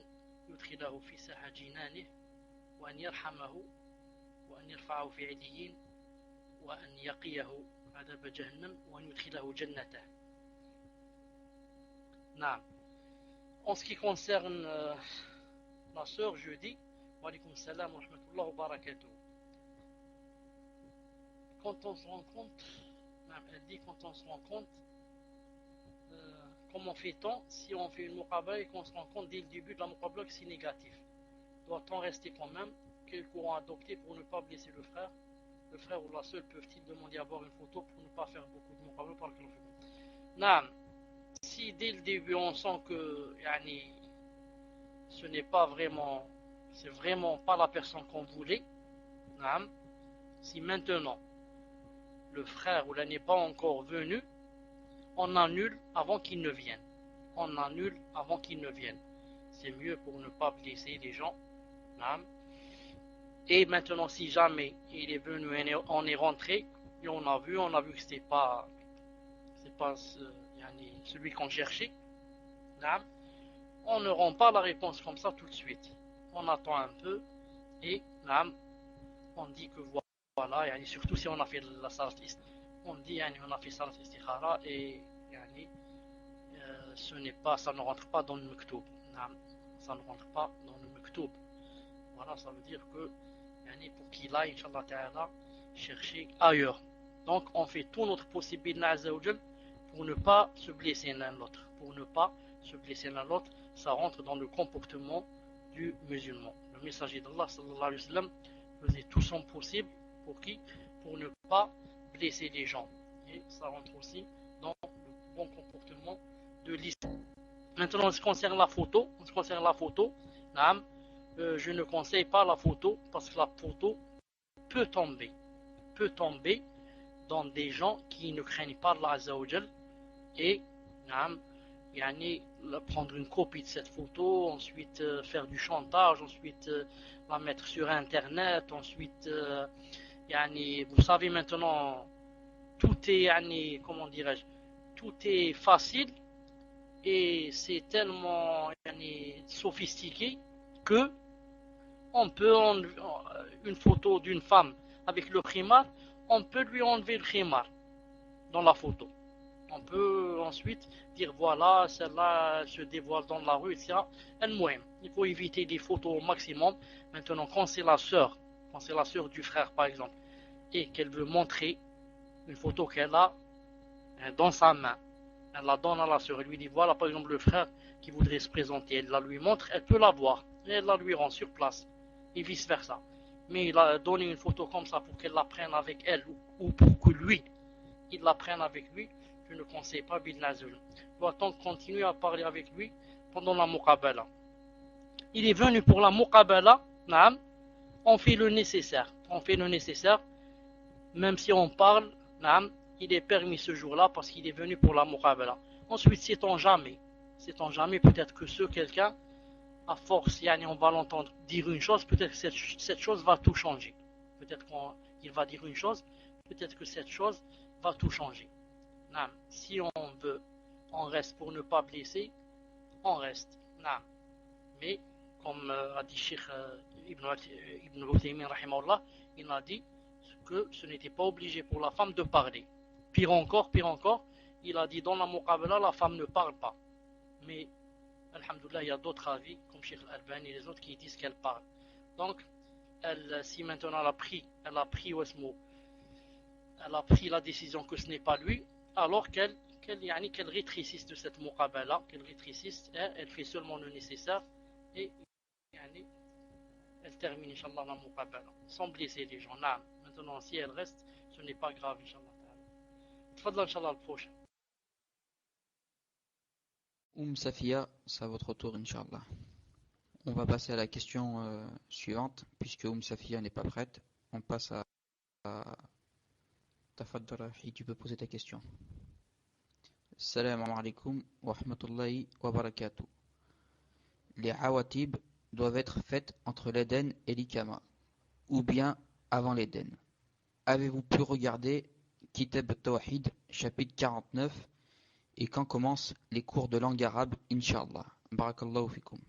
yudkhilahu fi saha jinanih wa an yarhamahu wa an yarfa'ahu fi 'iliyyin wa an yaqiyahu 'adab jahannam wa an yudkhilahu jannatah. Naam. En ce qui concerne la sœur, je dis wa alaykum salam wa rahmatullah wa barakatuh. Quand on se rend compte, elle dit quand on se rend compte, comment fait-on si on fait une muqabala et qu'on se rend compte dès le début de la muqabala que c'est négatif? Doit-on rester quand même? Quel courant adopter pour ne pas blesser le frère? Le frère ou la sœur peuvent-ils demander à avoir une photo pour ne pas faire beaucoup de muqabala par le Naam. Si dès le début on sent que ce n'est pas vraiment, c'est vraiment pas la personne qu'on voulait, naam. Si maintenant le frère ou là n'est pas encore venu, on annule avant qu'il ne vienne. On annule avant qu'il ne vienne. C'est mieux pour ne pas blesser les gens. Naam. Et maintenant, si jamais il est venu, on est rentré et on a vu que c'est pas celui qu'on cherchait, naam, on ne rend pas la réponse comme ça tout de suite. On attend un peu et naam, on dit que voilà, surtout si on a fait la salat istikhara, on dit on a fait salat istikhara et ça ne rentre pas dans le maktoub. Ça ne rentre pas dans le maktoub. Voilà, ça veut dire que pour qu'il aille, Inch'Allah Ta'ala, chercher ailleurs. Donc on fait tout notre possible pour ne pas se blesser l'un l'autre. Pour ne pas se blesser l'un l'autre, ça rentre dans le comportement du musulman. Le messager d'Allah sallallahu alayhi wa sallam faisait tout son possible pour ne pas blesser les gens. Et ça rentre aussi dans le bon comportement de l'islam. Maintenant, en ce qui concerne la photo, je ne conseille pas la photo parce que la photo peut tomber dans des gens qui ne craignent pas Allah Azza wa Jal et prendre une copie de cette photo, ensuite faire du chantage, ensuite la mettre sur internet, ensuite vous savez maintenant tout est comment dirais-je, tout est facile et c'est tellement sophistiqué que on peut enlever une photo d'une femme avec le khimar, on peut lui enlever le khimar dans la photo. On peut ensuite dire voilà, celle-là se dévoile dans la rue, etc. Il faut éviter les photos au maximum. Maintenant, quand c'est la sœur du frère par exemple, et qu'elle veut montrer une photo qu'elle a dans sa main, elle la donne à la sœur, elle lui dit voilà par exemple le frère qui voudrait se présenter, elle la lui montre, elle peut la voir, et elle la lui rend sur place, et vice versa. Mais il a donné une photo comme ça pour qu'elle la prenne avec elle, ou pour que lui, il la prenne avec lui, je ne conseille pas Billah. Doit-on continuer à parler avec lui pendant la muqabala? Il est venu pour la muqabala, on fait le nécessaire, même si on parle, il est permis ce jour-là parce qu'il est venu pour la muqabala. Ensuite, sait-on jamais, peut-être que quelqu'un, à force, on va l'entendre dire une chose, peut-être que cette chose va tout changer. Peut-être qu'il va dire une chose, peut-être que cette chose va tout changer. Si on veut, on reste pour ne pas blesser, on reste. Mais, comme a dit Cheikh Ibn Uthaymin, il a dit que ce n'était pas obligé pour la femme de parler. Pire encore, il a dit dans la muqabala, la femme ne parle pas. Mais, alhamdoulilah, il y a d'autres avis, comme Cheikh Al-Albani et les autres, qui disent qu'elle parle. Donc, si maintenant elle a pris la décision que ce n'est pas lui, alors qu'elle rétrécisse de cette muqabala, elle fait seulement le nécessaire et elle termine Inch'Allah la muqabala sans blesser les gens. Maintenant si elle reste, ce n'est pas grave Inch'Allah. Tfadla Inch'Allah le prochain. Safia, c'est à votre tour Inch'Allah. On va passer à la question suivante, puisque Safia n'est pas prête. On passe à Tafaddala, si tu peux poser ta question. Salam alaikum wa rahmatullahi wa barakatuh. Les awatib doivent être faites entre l'Éden et l'Ikama, ou bien avant l'Éden. Avez-vous pu regarder Kitab Tawhid, chapitre 49, et quand commencent les cours de langue arabe, Inch'Allah. Barakallahu fikum.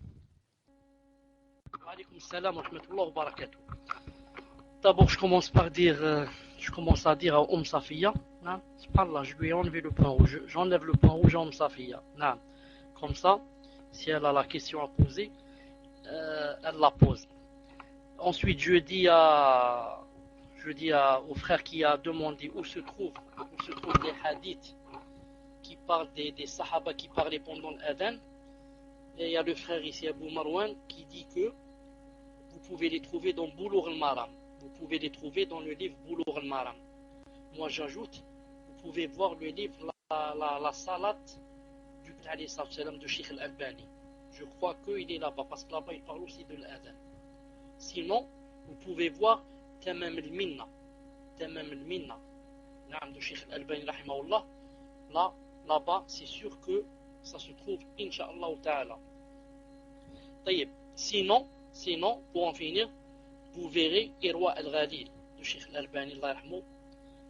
Wa alaykum salam wa rahmatullahi wa barakatuh. D'abord, je commence à dire à Safia, subhanallah, je lui ai enlevé le point rouge, j'enlève le point rouge à Safia. Comme ça, si elle a la question à poser, elle la pose. Ensuite, je dis au frère qui a demandé où se trouvent les hadiths qui parlent des sahaba qui parlaient pendant l'adhan. Et il y a le frère ici, Abu Marwan, qui dit que vous pouvez les trouver dans Boulough al-Maram. Vous pouvez les trouver dans le livre Boulough al-Maram. Moi j'ajoute, vous pouvez voir le livre la salat du prophète de Cheikh Al-Albani. Je crois qu'il est là-bas, parce que là-bas il parle aussi de l'adhan. Sinon, vous pouvez voir Tamam al-Minna de Cheikh Al-Albani rahimahullah. Là-bas, c'est sûr que ça se trouve Inch'Allah ta'ala. Sinon, pour en finir, vous verrez Irwa al-Ghalil de Cheikh Al-Albani.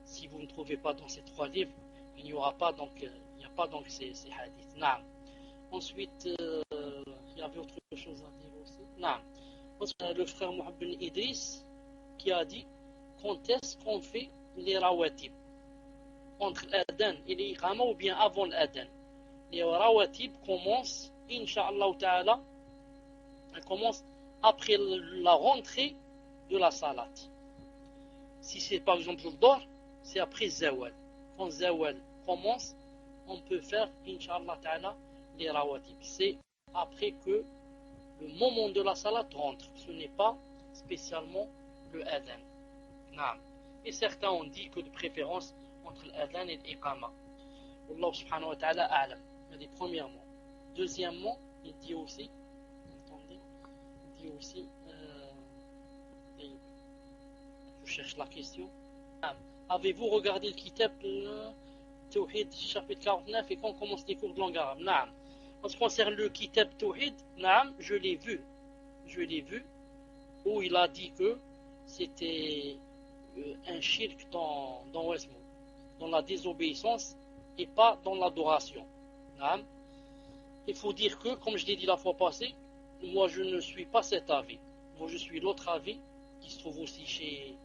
Si vous ne trouvez pas dans ces trois livres, il n'y a pas donc ces hadiths. Ensuite, il y avait autre chose à dire aussi. Ensuite, le frère Mohamed bin Idriss qui a dit quand est-ce qu'on fait les rawatib entre l'adhan et l'iqama ou bien avant l'adhan. Les rawatib commencent, Inch'Allah ta'ala, elles commencent après la rentrée de la salat. Si c'est par exemple le Dohr, c'est après Zawal. Quand Zawal commence, on peut faire, Inch'Allah ta'ala, les rawatib. C'est après que le moment de la salat rentre. Ce n'est pas spécialement le adhan. Et certains ont dit que de préférence entre l'adhan et l'iqama. Allah subhanahu wa ta'ala a'lam. Il dit premièrement. Deuxièmement, il dit aussi, je cherche la question. Avez-vous regardé le kitab Tawhid chapitre 49 et quand commence les cours de langue arabe? En ce qui concerne le Kitab Tawhid, naam, je l'ai vu, où il a dit que c'était un shirk dans Westmouth, dans la désobéissance et pas dans l'adoration. Naam. Il faut dire que, comme je l'ai dit la fois passée, moi je ne suis pas cet avis. Moi je suis l'autre avis qui se trouve aussi chez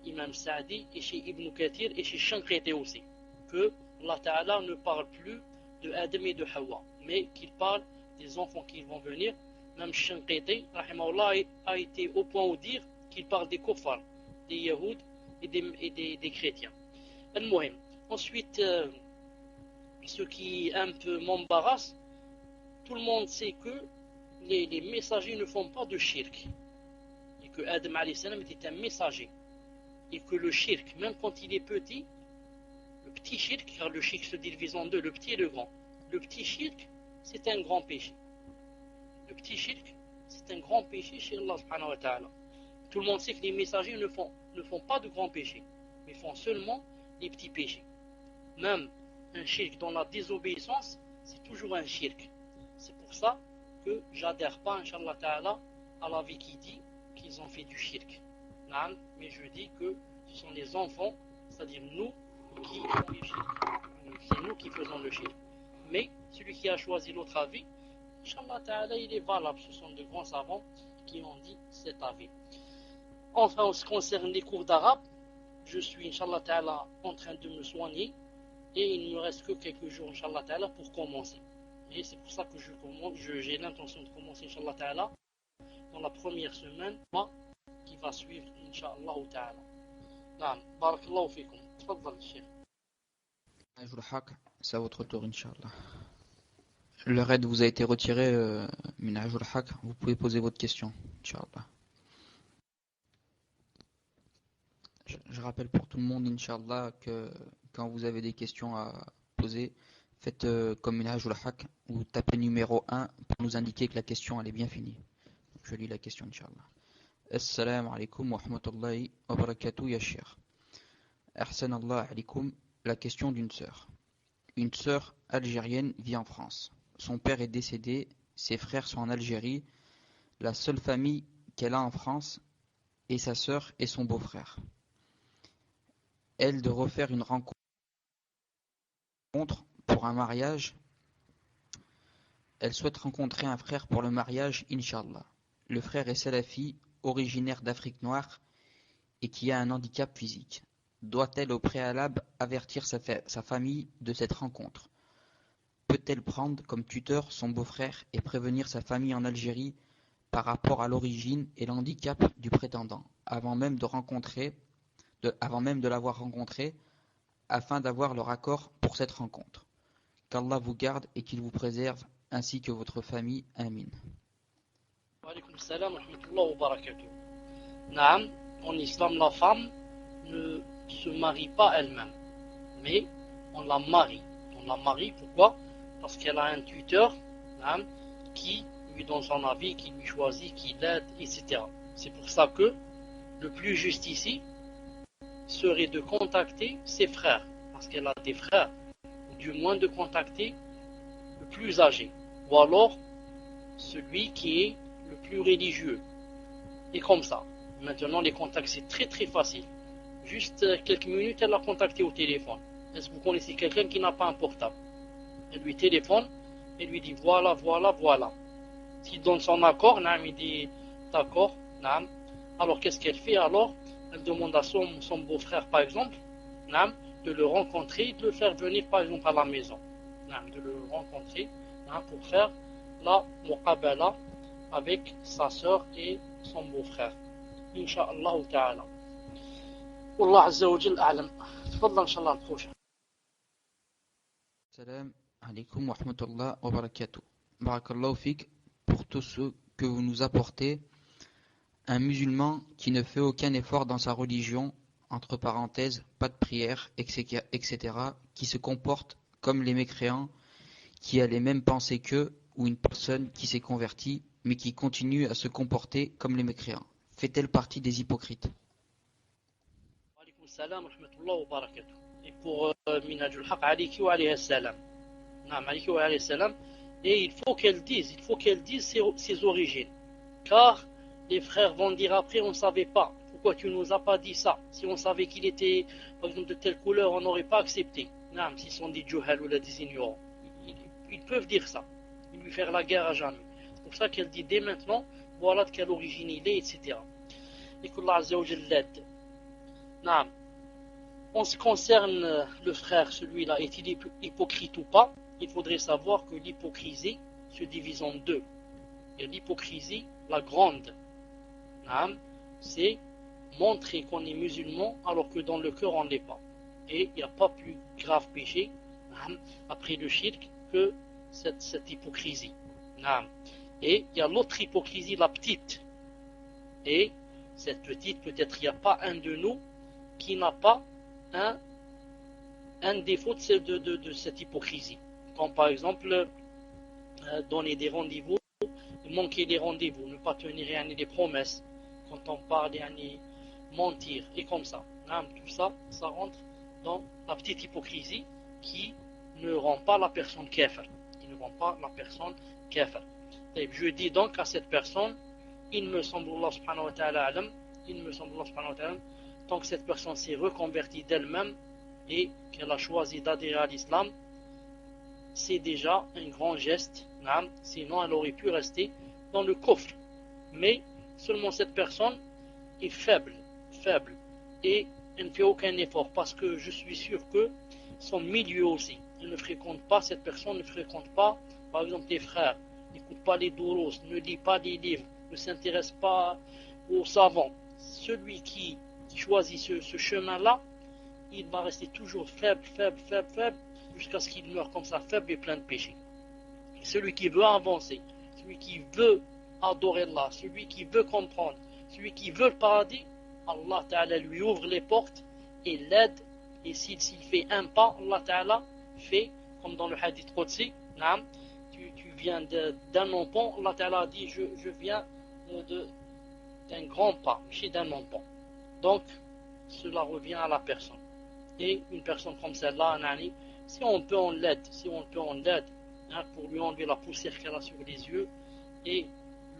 Imam Sa'di et chez Ibn Kathir et chez Shanqiti aussi. Que Allah Ta'ala ne parle plus de Adam et de Hawa, mais qu'il parle des enfants qui vont venir. Même Shanqiti, rahimahullah, a été au point de dire qu'il parle des kuffars, des Yahoud et des chrétiens. Al-Muhim. Ensuite, ce qui un peu m'embarrasse, tout le monde sait que les messagers ne font pas de shirk. Et que Adam alayhi salam était un messager. Et que le shirk, même quand il est petit, le petit shirk, car le shirk se divise en deux, le petit et le grand. Le petit shirk, c'est un grand péché. Le petit shirk, c'est un grand péché chez Allah subhanahu wa ta'ala. Tout le monde sait que les messagers ne font pas de grands péchés, mais font seulement les petits péchés. Même un shirk dans la désobéissance, c'est toujours un shirk. C'est pour ça que j'adhère pas, Inch'Allah Ta'ala, à l'avis qui dit qu'ils ont fait du shirk. Non, mais je dis que ce sont les enfants, c'est-à-dire nous, qui font le shirk. C'est nous qui faisons le shirk. Mais celui qui a choisi l'autre avis, Inch'Allah Ta'ala, il est valable. Ce sont de grands savants qui ont dit cet avis. Enfin, en ce qui concerne les cours d'arabe, je suis, Inch'Allah Ta'ala, en train de me soigner et il ne me reste que quelques jours, Inch'Allah Ta'ala, pour commencer. Et c'est pour ça que j'ai l'intention de commencer, Inch'Allah Ta'ala, dans la première semaine qui va suivre, Inch'Allah Ta'ala. Naam, barakallahu fikum. Tfaddal, Cheikh. C'est à votre tour, Inch'Allah. Le raid vous a été retiré, Minhaj al-Haq. Vous pouvez poser votre question, Inch'Allah. Je rappelle pour tout le monde, Inch'Allah, que quand vous avez des questions à poser, faites comme Minhaj al-Haq ou tapez numéro 1 pour nous indiquer que la question elle est bien finie. Je lis la question, Inch'Allah. Assalamu alaikum wa rahmatullahi wa barakatuh, ya Cheikh. Ahsan Allah alaikum, la question d'une sœur. Une sœur algérienne vit en France. Son père est décédé, ses frères sont en Algérie. La seule famille qu'elle a en France est sa sœur et son beau-frère. Elle de refaire une rencontre pour un mariage. Elle souhaite rencontrer un frère pour le mariage, Inch'Allah. Le frère est salafi, originaire d'Afrique noire et qui a un handicap physique. Doit-elle au préalable avertir sa famille de cette rencontre? Peut-elle prendre comme tuteur son beau-frère et prévenir sa famille en Algérie par rapport à l'origine et l'handicap du prétendant, avant même de l'avoir rencontré, afin d'avoir leur accord pour cette rencontre? Qu'Allah vous garde et qu'il vous préserve, ainsi que votre famille. Amin. Wa alaykum salam wa rahmatullahi wa barakatuh. Naam, en islam, la femme ne se marie pas elle-même, mais on la marie. On la marie, pourquoi? Parce qu'elle a un tuteur, naam, qui lui donne son avis, qui lui choisit, qui l'aide, etc. C'est pour ça que le plus juste ici serait de contacter ses frères, parce qu'elle a des frères, ou du moins de contacter le plus âgé, ou alors celui qui est le plus religieux. Et comme ça. Maintenant, les contacts, c'est très très facile. Juste quelques minutes, elle l'a contacté au téléphone. Est-ce que vous connaissez quelqu'un qui n'a pas un portable? Elle lui téléphone, et lui dit voilà, voilà, voilà. S'il donne son accord, naam, il dit d'accord, naam. Alors qu'est-ce qu'elle fait alors? Elle demande à son beau-frère, par exemple, naam, de le rencontrer, de le faire venir par exemple à la maison. Naam, de le rencontrer, naam, pour faire la muqabala avec sa sœur et son beau-frère. Inch'Allah Ta'ala. Wallah Azza wa Jal a'lam. Tfaddal Inch'Allah le prochain. Salam alaikum wa rahmatullah wa barakatuh. Barakallahu fik pour tout ce que vous nous apportez. Un musulman qui ne fait aucun effort dans sa religion, entre parenthèses, pas de prière, etc., qui se comporte comme les mécréants, qui a les mêmes pensées qu'eux, ou une personne qui s'est convertie, mais qui continue à se comporter comme les mécréants. Fait-elle partie des hypocrites? Wa alaykum salam wa rahmatullah wa barakatuh. Et pour Minhaj al-Haq, alayki wa alayhi salam. Naam, alayki wa alayhi salam. Et il faut qu'elle dise ses origines. Car les frères vont dire après, on ne savait pas. Pourquoi tu ne nous as pas dit ça? Si on savait qu'il était, par exemple, de telle couleur, on n'aurait pas accepté. Non, s'ils sont des juhal ou des ignorants. Ils peuvent dire ça. Ils lui faire la guerre à jamais. C'est pour ça qu'elle dit dès maintenant, voilà de quelle origine il est, etc. Et qu'Allah Azza wa Jalla l'aide. Non. En ce qui concerne le frère, celui-là, est-il hypocrite ou pas? Il faudrait savoir que l'hypocrisie se divise en deux. Et l'hypocrisie, la grande, c'est montrer qu'on est musulman alors que dans le cœur on ne l'est pas. Et il n'y a pas plus grave péché après le shirk que cette hypocrisie. Et il y a l'autre hypocrisie, la petite. Et cette petite, peut-être il n'y a pas un de nous qui n'a pas un défaut de cette hypocrisie. Comme par exemple donner des rendez-vous, manquer des rendez-vous, ne pas tenir des promesses, quand on parle, mentir, et comme ça. Tout ça, ça rentre dans la petite hypocrisie qui ne rend pas la personne kafir. Je dis donc à cette personne, il me semble Allah subhanahu wa ta'ala, tant que cette personne s'est reconvertie d'elle-même et qu'elle a choisi d'adhérer à l'islam, c'est déjà un grand geste. Sinon elle aurait pu rester dans le coffre. Mais seulement cette personne est faible, et elle ne fait aucun effort, parce que je suis sûr que son milieu aussi, cette personne ne fréquente pas, par exemple, les frères, n'écoute pas les douros, ne lit pas les livres, ne s'intéresse pas aux savants. Celui qui choisit ce chemin-là, il va rester toujours faible, jusqu'à ce qu'il meure comme ça, faible et plein de péchés. Et celui qui veut avancer, celui qui veut adorer Allah, celui qui veut comprendre, celui qui veut le paradis, Allah Ta'ala lui ouvre les portes et l'aide. Et s'il fait un pas, Allah Ta'ala fait, comme dans le hadith Qudsi, tu viens d'un empan, Allah Ta'ala dit je viens d'un grand pas, d'un empan. Donc cela revient à la personne. Et une personne comme celle-là, si on peut on l'aide, pour lui enlever la poussière qu'elle a sur les yeux et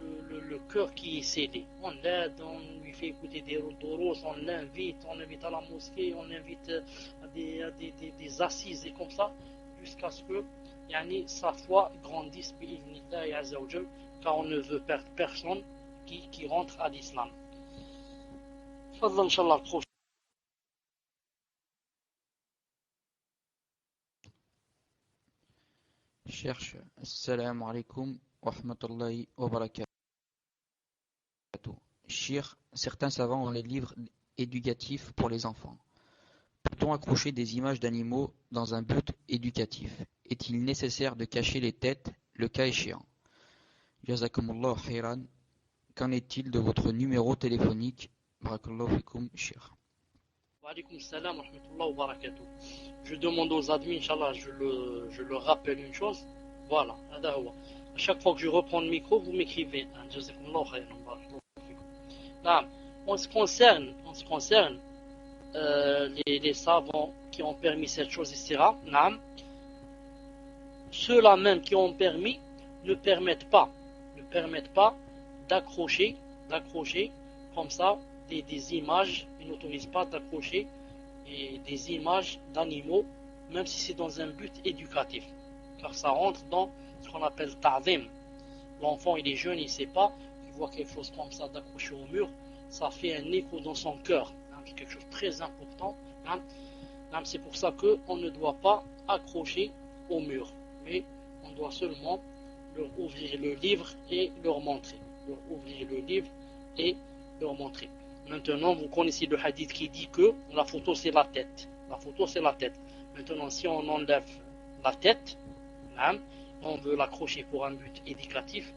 le cœur qui est scellé. On l'aide, on lui fait écouter des doros, on l'invite à la mosquée, on l'invite à des assises et comme ça, jusqu'à ce que sa foi grandisse, car on ne veut perdre personne qui rentre à l'islam. Fadlan, Inch'Allah, prochain. Cherche. Assalamu alaikum wa rahmatullahi wa barakatuh. Shir, certains savants ont les livres éducatifs pour les enfants. Peut-on accrocher des images d'animaux dans un but éducatif? Est-il nécessaire de cacher les têtes, le cas échéant? Jazakumullah khairan. Qu'en est-il de votre numéro téléphonique? Barakallahu fikum, Shir. Wa alaykum salam wa rahmatullahi wa barakatuh. Je demande aux admins, Inch'Allah, je leur rappelle une chose. Voilà, à chaque fois que je reprends le micro, vous m'écrivez. En ce qui concerne les savants qui ont permis cette chose, etc., ceux-là même qui ont permis ne permettent pas d'accrocher comme ça des images. Ils n'autorisent pas d'accrocher des images d'animaux, même si c'est dans un but éducatif, car ça rentre dans ce qu'on appelle ta'zim. L'enfant il est jeune, il ne sait pas, il voit quelque chose comme ça d'accroché au mur, ça fait un écho dans son cœur, c'est quelque chose de très important. C'est pour ça qu'on ne doit pas accrocher au mur, mais on doit seulement leur ouvrir le livre et leur montrer. Maintenant, vous connaissez le hadith qui dit que la photo c'est la tête. Maintenant, si on enlève la tête, on veut l'accrocher pour un but éducatif,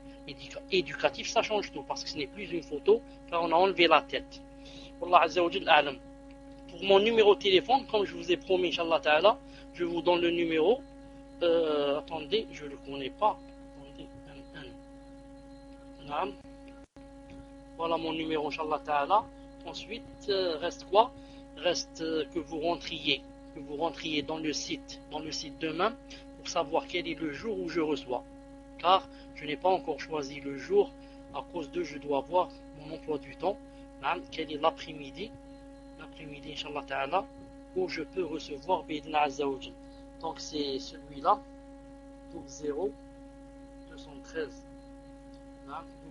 ça change tout, parce que ce n'est plus une photo, car on a enlevé la tête. Wallah Azza wa Jal a'lam. Pour mon numéro de téléphone, comme je vous ai promis, Inch'Allah Ta'ala, je vous donne le numéro. Attendez, je ne le connais pas. Attendez, voilà mon numéro, Inch'Allah Ta'ala. Ensuite, reste quoi? Reste que vous rentriez dans le site demain pour savoir quel est le jour où je reçois. car je n'ai pas encore choisi le jour à cause de je dois voir mon emploi du temps. Quel est l'après-midi, Inch'Allah Ta'ala, où je peux recevoir Bidna Azzawajal. Donc c'est celui-là, 0 213.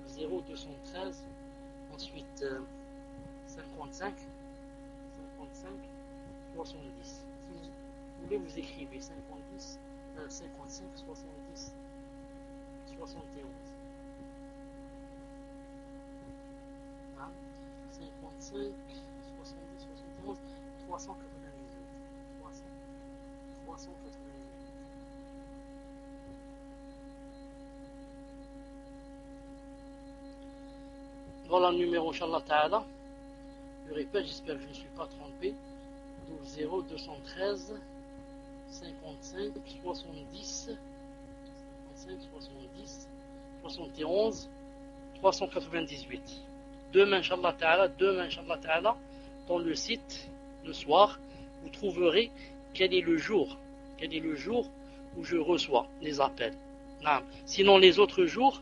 0 213. Ensuite 55 70. Si vous voulez, vous écrivez 55 70 71. 55 70 71 398. 398. Voilà le numéro, Inch'Allah Ta'ala. Je répète, j'espère que je ne suis pas trompé. 0 213 55 70 71 398. Demain, Inch'Allah Ta'ala, dans le site, le soir, vous trouverez quel est le jour où je reçois les appels. Sinon, les autres jours,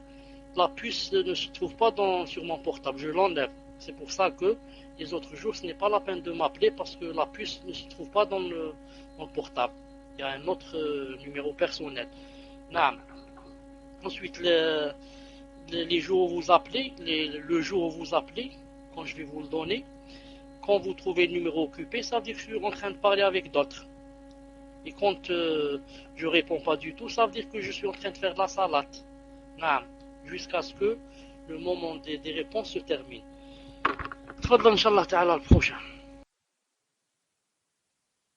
la puce ne se trouve pas sur mon portable, je l'enlève. C'est pour ça que les autres jours, ce n'est pas la peine de m'appeler parce que la puce ne se trouve pas dans le portable. Il y a un autre numéro personnel. Ensuite, les jours où vous appelez, le jour où vous appelez, quand je vais vous le donner, quand vous trouvez le numéro occupé, ça veut dire que je suis en train de parler avec d'autres. Et quand je réponds pas du tout, ça veut dire que je suis en train de faire de la salade. Jusqu'à ce que le moment des réponses se termine. Tfadal, Inch'Allah Ta'ala, le prochain.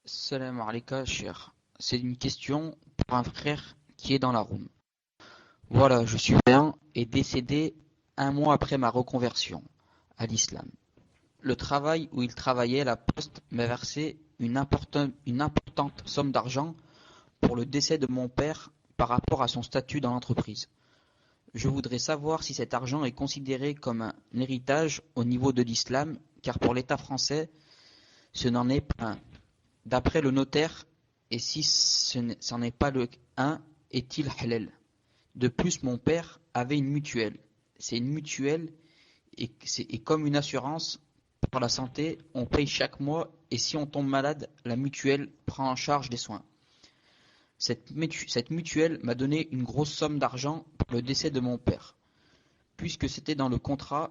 Salam alaikum, cher. C'est une question pour un frère qui est dans la room. Voilà, je suis bien et décédé 1 mois après ma reconversion à l'islam. Le travail où il travaillait, la Poste, m'a versé une importante somme d'argent pour le décès de mon père par rapport à son statut dans l'entreprise. Je voudrais savoir si cet argent est considéré comme un héritage au niveau de l'islam, car pour l'État français, ce n'en est pas un. D'après le notaire, et si ce n'en est pas le un, est-il halal? De plus, mon père avait une mutuelle. C'est une mutuelle et comme une assurance pour la santé, on paye chaque mois et si on tombe malade, la mutuelle prend en charge les soins. Cette mutuelle m'a donné une grosse somme d'argent pour le décès de mon père, puisque c'était dans le contrat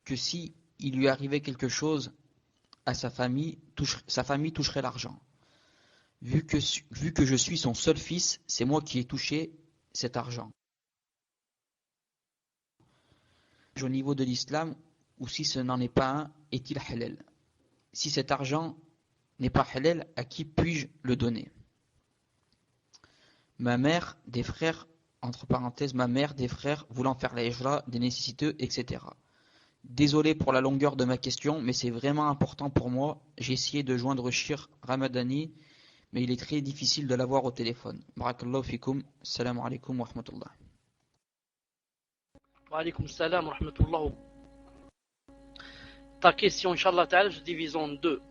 que si il lui arrivait quelque chose à sa famille toucherait l'argent. Vu que je suis son seul fils, c'est moi qui ai touché cet argent. Au niveau de l'islam, ou si ce n'en est pas un, est-il halal? Si cet argent n'est pas halal, à qui puis-je le donner? Ma mère, des frères, entre parenthèses, ma mère, des frères voulant faire la hijra, des nécessiteux, etc. Désolé pour la longueur de ma question, mais c'est vraiment important pour moi. J'ai essayé de joindre Shir Ramadani, mais il est très difficile de l'avoir au téléphone. Barakallahu fikum, salam alaikum wa rahmatullah. Wa alaikum salam wa rahmatullah. Ta question, Inch'Allah Ta'ala, je divise en deux.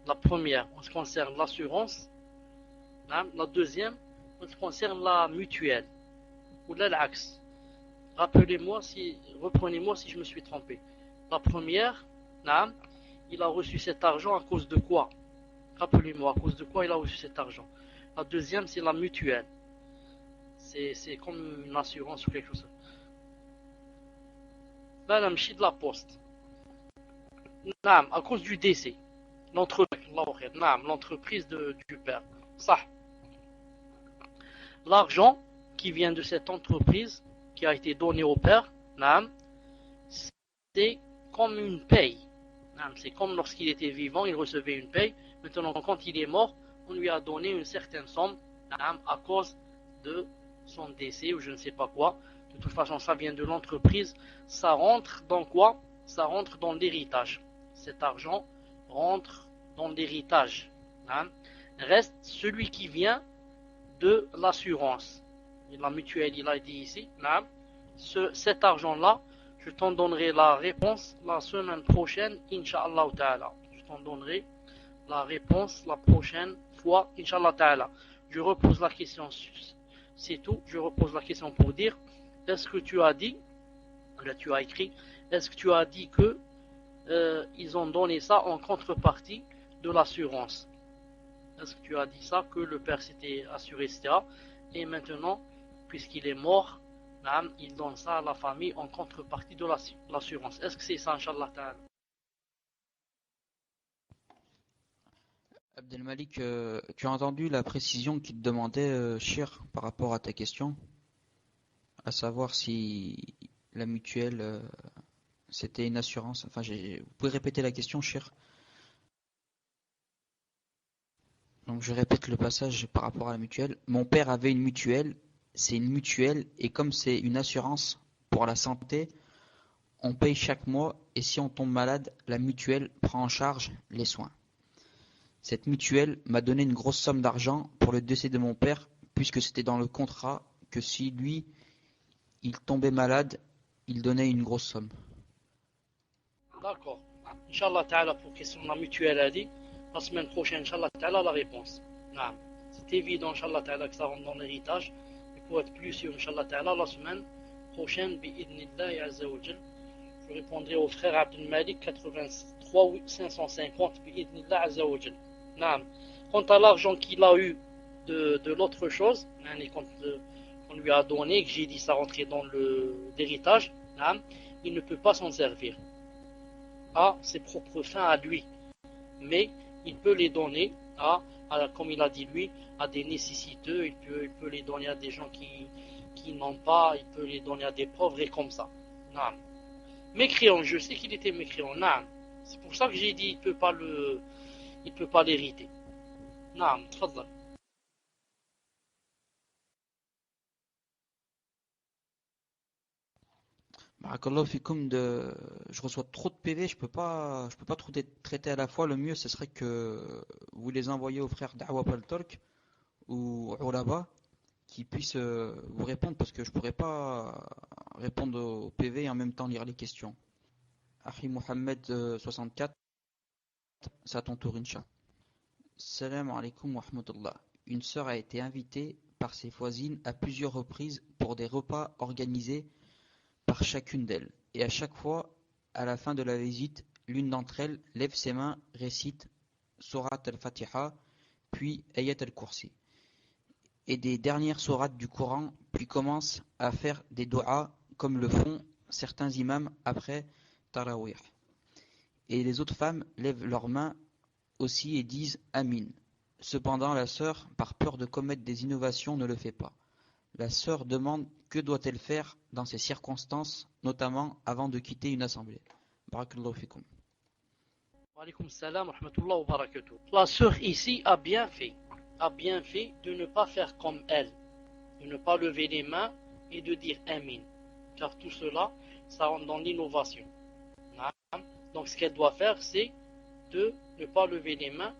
La première, en ce qui concerne l'assurance. La deuxième, en ce qui concerne la mutuelle. Ou là, l'axe. Reprenez-moi si je me suis trompé. La première, il a reçu cet argent à cause de quoi? Rappelez-moi, à cause de quoi il a reçu cet argent. La deuxième, c'est la mutuelle. C'est comme une assurance ou quelque chose. Là, la mchi de la poste. À cause du décès. L'entreprise du père. Ça. L'argent qui vient de cette entreprise, qui a été donné au père, c'est comme une paye. C'est comme lorsqu'il était vivant, il recevait une paye. Maintenant, quand il est mort, on lui a donné une certaine somme à cause de son décès ou je ne sais pas quoi. De toute façon, ça vient de l'entreprise. Ça rentre dans quoi? Ça rentre dans l'héritage. Cet argent rentre dans l'héritage. Reste celui qui vient de l'assurance. Et la mutuelle, il a dit ici. Cet argent-là, je t'en donnerai la réponse la semaine prochaine, Inch'Allah Ta'ala. Je t'en donnerai la réponse la prochaine fois, Inch'Allah Ta'ala. Je repose la question C'est tout. Je repose la question pour dire, est-ce que tu as dit, là tu as écrit, est-ce que tu as dit que ils ont donné ça en contrepartie de l'assurance? Est-ce que tu as dit ça, que le père s'était assuré, etc. Et maintenant, puisqu'il est mort, il donne ça à la famille en contrepartie de l'assurance. Est-ce que c'est ça, Inch'Allah ta'ala? Abdelmalik, tu as entendu la précision qu'il te demandait, Shir, par rapport à ta question, à savoir si la mutuelle, c'était une assurance. Enfin, vous pouvez répéter la question, Shir? Donc, je répète le passage par rapport à la mutuelle. Mon père avait une mutuelle, c'est une mutuelle, et comme c'est une assurance pour la santé, on paye chaque mois, et si on tombe malade, la mutuelle prend en charge les soins. Cette mutuelle m'a donné une grosse somme d'argent pour le décès de mon père, puisque c'était dans le contrat que si lui, il tombait malade, il donnait une grosse somme. D'accord. Inch'Allah ta'ala, pour question de la mutuelle a dit, la semaine prochaine, Inch'Allah ta'ala, la réponse. Naam. C'est évident, Inch'Allah ta'ala, que ça rentre dans l'héritage. Et pour être plus sûr, Inch'Allah ta'ala, la semaine prochaine, bi'idnillahi azza wa jal, je répondrai au frère Abdel Malik 83 550 bi'idnillah azza wa jal. Naam. Quant à l'argent qu'il a eu de l'autre chose, qu'on lui a donné, que j'ai dit ça rentrait dans l'héritage, il ne peut pas s'en servir à ses propres fins à lui. Mais il peut les donner comme il a dit lui, à des nécessiteux, il peut les donner à des gens qui n'ont pas, il peut les donner à des pauvres et comme ça. Naam. Mécréant, je sais qu'il était mécréant. Naam. C'est pour ça que j'ai dit il peut pas l'hériter. Naam, tfadal. Barakallahu fikoum, je reçois trop de PV, je peux pas trop traiter à la fois. Le mieux, ce serait que vous les envoyez aux frères Da'wa Paltalk ou Uraba qui puissent vous répondre parce que je pourrais pas répondre aux PV et en même temps lire les questions. Ahi Mohamed 64, c'est à ton tour, Inch'Allah. Salam alaikum wa rahmatullah. Une sœur a été invitée par ses voisines à plusieurs reprises pour des repas organisés par chacune d'elles. Et à chaque fois, à la fin de la visite, l'une d'entre elles lève ses mains, récite Surat al-Fatiha, puis Ayat al-Kursi. Et des dernières sourates du Coran, puis commence à faire des doigts comme le font certains imams après Tarawih. Et les autres femmes lèvent leurs mains aussi et disent Amin. Cependant, la sœur, par peur de commettre des innovations, ne le fait pas. La sœur demande que doit-elle faire dans ces circonstances, notamment avant de quitter une assemblée. Barakallahu fikum. Wa alaykum salam wa rahmatullah wa barakatuh. La sœur ici a bien fait de ne pas faire comme elle, de ne pas lever les mains et de dire Amin. Car tout cela, ça rentre dans l'innovation. Donc ce qu'elle doit faire, c'est de ne pas lever les mains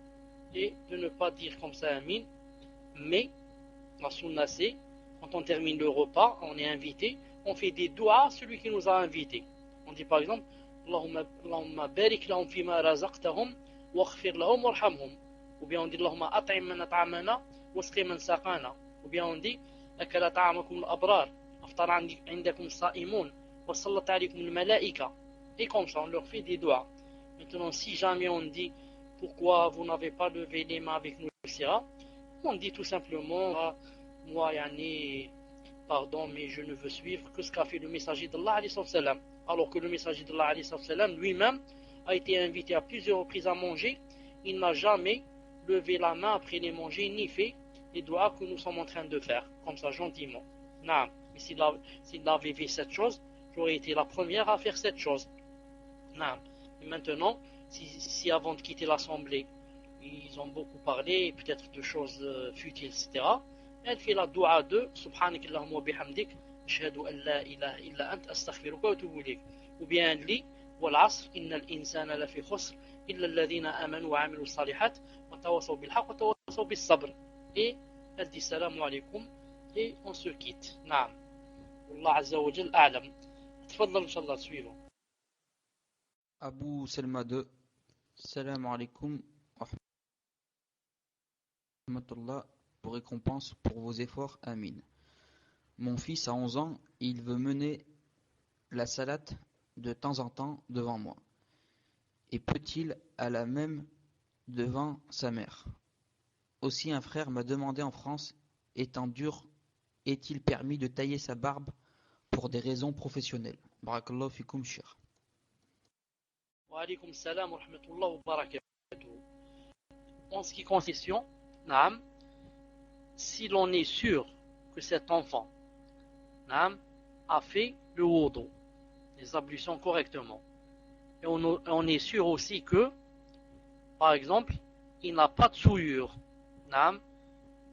et de ne pas dire comme ça Amin. Mais la sunna c'est, quand on termine le repas, on est invité, on fait des doigts à celui qui nous a invités. On dit par exemple Allahumma barik lahum fima razaqtahum waghfir lahum warhamhum. Ou bien on dit Allahumma at'im man at'amana wasqi man saqana. Ou bien on dit akala ta'amakum al-abrar aftara 'indakum as-sa'imun wa sallat 'alaykum al-mala'ika. Et comme ça, on leur fait des doigts. Maintenant, si jamais on dit pourquoi vous n'avez pas levé les mains avec nous, etc., on dit tout simplement moi, yani, pardon, mais je ne veux suivre que ce qu'a fait le messager d'Allah, alors que le messager d'Allah, lui-même, a été invité à plusieurs reprises à manger. Il n'a jamais levé la main après les manger, ni fait les doigts que nous sommes en train de faire, comme ça, gentiment. Non, mais s'il avait fait cette chose, j'aurais été la première à faire cette chose. Non. Et maintenant, si avant de quitter l'assemblée, ils ont beaucoup parlé, peut-être de choses futiles, etc., elle fait la dua de Subhanak Allahumma wa bihamdik, ashhadu an la ilaha illa ant, astaghfiruka wa atubu ilayk. Ou bien elle lit wal asr, innal insana lafi khusr, illa alladhina amanu wa amilu salihat, wa tawasaw bil haqq wa tawasaw bis sabr. Et elle dit salam alaykum, et on se quitte. Naam. Wallah azza wa jal a'lam. تفضل إن شاء الله suivant. Abu Selma 2, salam alaikum wa rahmatullah, pour récompense pour vos efforts, amin. Mon fils a 11 ans et il veut mener la salade de temps en temps devant moi. Et peut-il à la même devant sa mère? Aussi un frère m'a demandé en France, étant dur, est-il permis de tailler sa barbe pour des raisons professionnelles? Barakallahu fikum shir. Wa alaykum salam wa rahmatullah wa barakatuh. En ce qui concerne la question, naam, si l'on est sûr que cet enfant naam, a fait le wudu, les ablutions correctement, et on est sûr aussi que, par exemple, il n'a pas de souillure naam,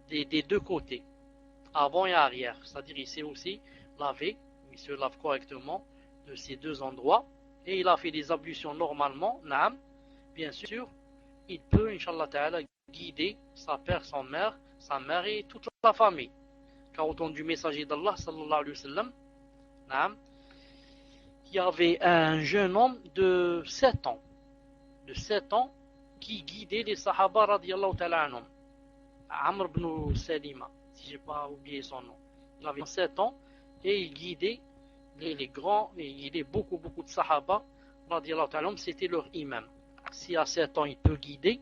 des deux côtés, avant et arrière, c'est-à-dire il s'est aussi lavé, il se lave correctement de ces deux endroits, et il a fait des ablutions normalement, naam, bien sûr, il peut, Inch'Allah Ta'ala, guider sa père, sa mère et toute la famille. Car autant du messager d'Allah, sallallahu alayhi wa sallam, naam, il y avait un jeune homme de 7 ans, qui guidait les Sahaba radiyallahu ta'ala anhum. Amr ibn Salima, si je n'ai pas oublié son nom. Il avait 7 ans et il guidait les grands, et il guidait beaucoup de Sahaba radiyallahu ta'ala anhum, c'était leur imam. Si à 7 ans il peut guider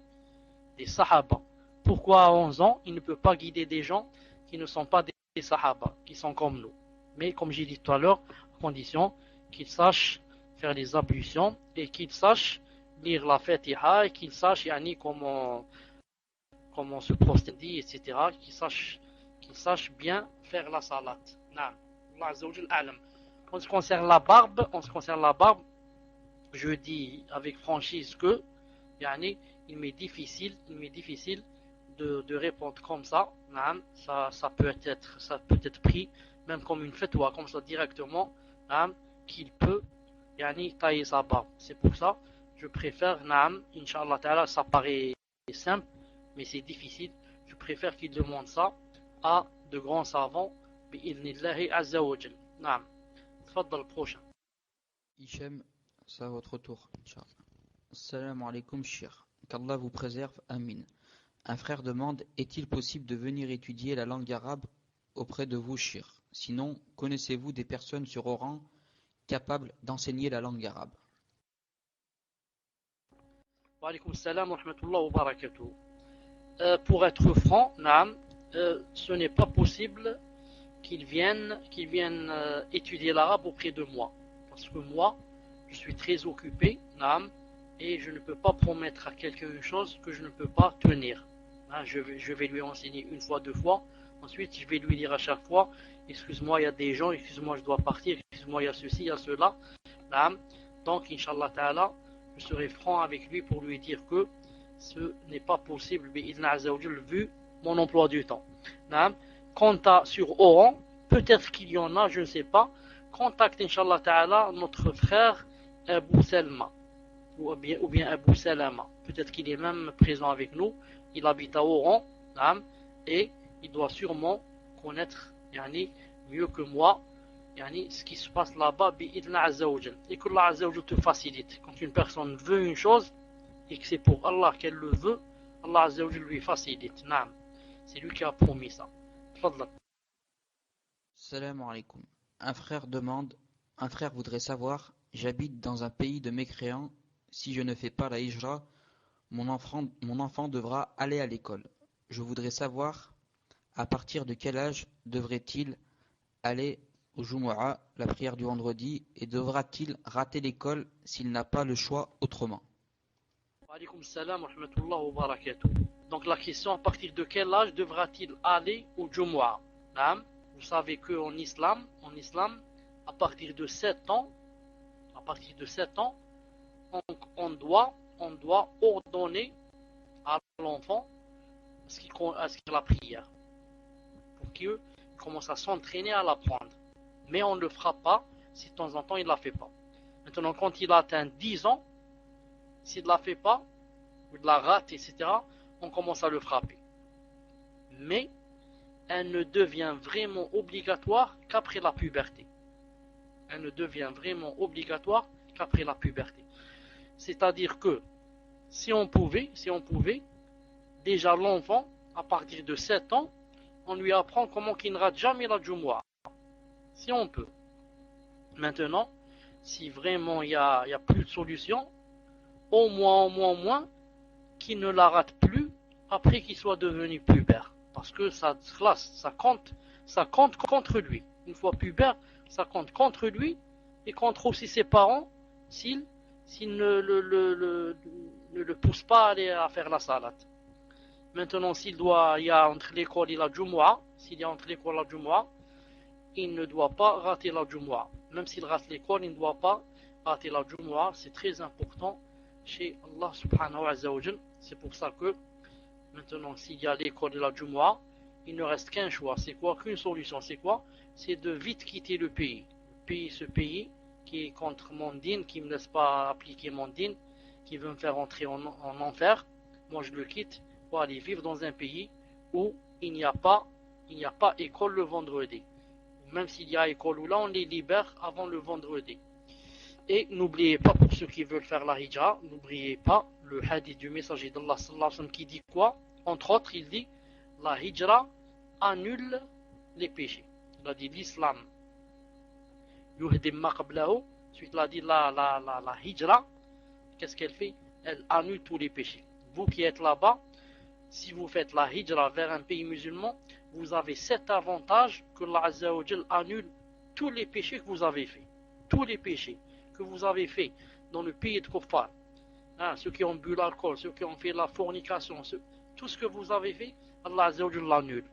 des Sahaba, pourquoi à 11 ans il ne peut pas guider des gens qui ne sont pas des Sahaba, qui sont comme nous? Mais comme j'ai dit tout à l'heure, à condition qu'ils sachent faire les ablutions et qu'ils sachent lire la Fatiha et qu'ils sachent yani, comment se prosterner, etc. Qu'ils sachent bien faire la salat. Naam. Allah Azza wa Jal a'lam. En ce qui concerne la barbe, je dis avec franchise que yani, il m'est difficile de répondre comme ça. Naam. Ça peut être pris même comme une fatwa, comme ça directement, naam, qu'il peut yani, tailler sa barbe. C'est pour ça je préfère, naam, Inch'Allah Ta'ala, ça paraît simple, mais c'est difficile. Je préfère qu'il demande ça à de grands savants, bi'idhnillahi azza wa jal. Naam. Tfaddal, prochain. Hichem, c'est à votre tour, Inch'Allah. Assalamu alaikum, shir. Qu'Allah vous préserve, amin. Un frère demande, est-il possible de venir étudier la langue arabe auprès de vous, shir? Sinon, connaissez-vous des personnes sur Oran capables d'enseigner la langue arabe? Wa alaykum salam wa rahmatullah wa barakatuh. Pour être franc, naam, ce n'est pas possible qu'ils viennent étudier l'arabe auprès de moi. Parce que moi, je suis très occupé, naam, et je ne peux pas promettre à quelqu'un une chose que je ne peux pas tenir. Je vais lui enseigner une fois, 2 fois. Ensuite, je vais lui dire à chaque fois, excuse-moi, il y a des gens, excuse-moi, je dois partir, excuse-moi, il y a ceci, il y a cela. Naam. Donc, Inch'Allah Ta'ala, je serai franc avec lui pour lui dire que ce n'est pas possible, vu mon emploi du temps. Quant à sur Oran, peut-être qu'il y en a, je ne sais pas. Contacte, Inch'Allah Ta'ala, notre frère Abu Salma, ou bien Abu Salama. Peut-être qu'il est même présent avec nous. Il habite à Oran, et il doit sûrement connaître yani, mieux que moi yani, ce qui se passe là-bas, et que Allah Azza wa Jal te facilite. Quand une personne veut une chose et que c'est pour Allah qu'elle le veut, Allah Azza wa Jal lui facilite. Naam. C'est lui qui a promis ça. Fadlan. Salam alaikum. Un frère voudrait savoir, j'habite dans un pays de mécréants, si je ne fais pas la hijra, mon enfant devra aller à l'école. Je voudrais savoir, à partir de quel âge devrait-il aller au Jumu'ah, la prière du vendredi, et devra-t-il rater l'école s'il n'a pas le choix autrement? Wa alaykum salam wa rahmatullah wa barakatuh. Donc la question, à partir de quel âge devra-t-il aller au Jumu'ah? Vous savez qu'en islam, à partir de 7 ans, on doit ordonner à l'enfant ce qui est la prière, pour qu'il commence à s'entraîner à l'apprendre. Mais on ne le fera pas si de temps en temps il ne la fait pas. Maintenant, quand il atteint 10 ans, s'il ne la fait pas, ou de la rate, etc., on commence à le frapper. Mais elle ne devient vraiment obligatoire qu'après la puberté. C'est-à-dire que si on pouvait, déjà l'enfant, à partir de 7 ans, on lui apprend comment qu'il ne rate jamais la Jumu'ah. Si on peut. Maintenant, si vraiment il y a plus de solution, au moins, qu'il ne la rate plus après qu'il soit devenu pubère. Parce que ça compte contre lui. Une fois pubère, ça compte contre lui et contre aussi ses parents s'il ne le pousse pas à aller à faire la salade. Maintenant, s'il y a entre l'école et la Jumu'ah, il ne doit pas rater la Jumu'ah. Même s'il rate l'école, il ne doit pas rater la Jumu'ah. C'est très important chez Allah subhanahu wa ta'ala. C'est pour ça que maintenant, s'il y a l'école et la Jumu'ah, il ne reste qu'un choix. C'est quoi? Qu'une solution. C'est quoi? C'est de vite quitter le pays. Ce pays qui est contre mon dîn, qui ne me laisse pas appliquer mon dîn, qui veut me faire entrer en enfer. Moi, je le quitte pour aller vivre dans un pays où il n'y a pas école le vendredi. Même s'il y a école où là, on les libère avant le vendredi. Et n'oubliez pas, pour ceux qui veulent faire la hijra, n'oubliez pas le hadith du messager d'Allah sallallahu alayhi wa sallam qui dit quoi? Entre autres, il dit la hijra annule les péchés. Il a dit l'islam yuhdim ma qablahu. Ensuite, il a dit la hijra, qu'est-ce qu'elle fait? Elle annule tous les péchés. Vous qui êtes là-bas, si vous faites la hijra vers un pays musulman, vous avez cet avantage que Allah Azza wa Jal annule tous les péchés que vous avez faits. Tous les péchés que vous avez faits dans le pays de Kuffar. Ceux qui ont bu l'alcool, ceux qui ont fait la fornication, tout ce que vous avez fait, Allah Azza wa Jal l'annule.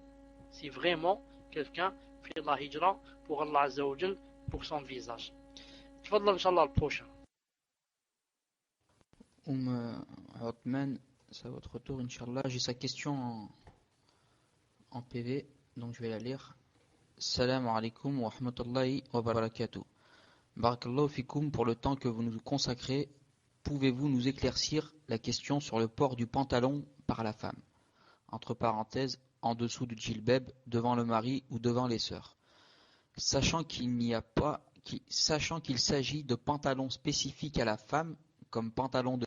Si vraiment quelqu'un fait la hijra pour Allah Azza wa Jal, pour son visage. Tfadla, Inch'Allah, le prochain. Othman, c'est à votre tour, Inch'Allah. J'ai sa question en PV, donc je vais la lire. Salam alaikum wa rahmatullahi wa barakatuh. Barakallahu fikoum, pour le temps que vous nous consacrez, pouvez-vous nous éclaircir la question sur le port du pantalon par la femme? Entre parenthèses, en dessous du djilbab, devant le mari ou devant les sœurs. Sachant qu'il s'agit de pantalons spécifiques à la femme, comme pantalon de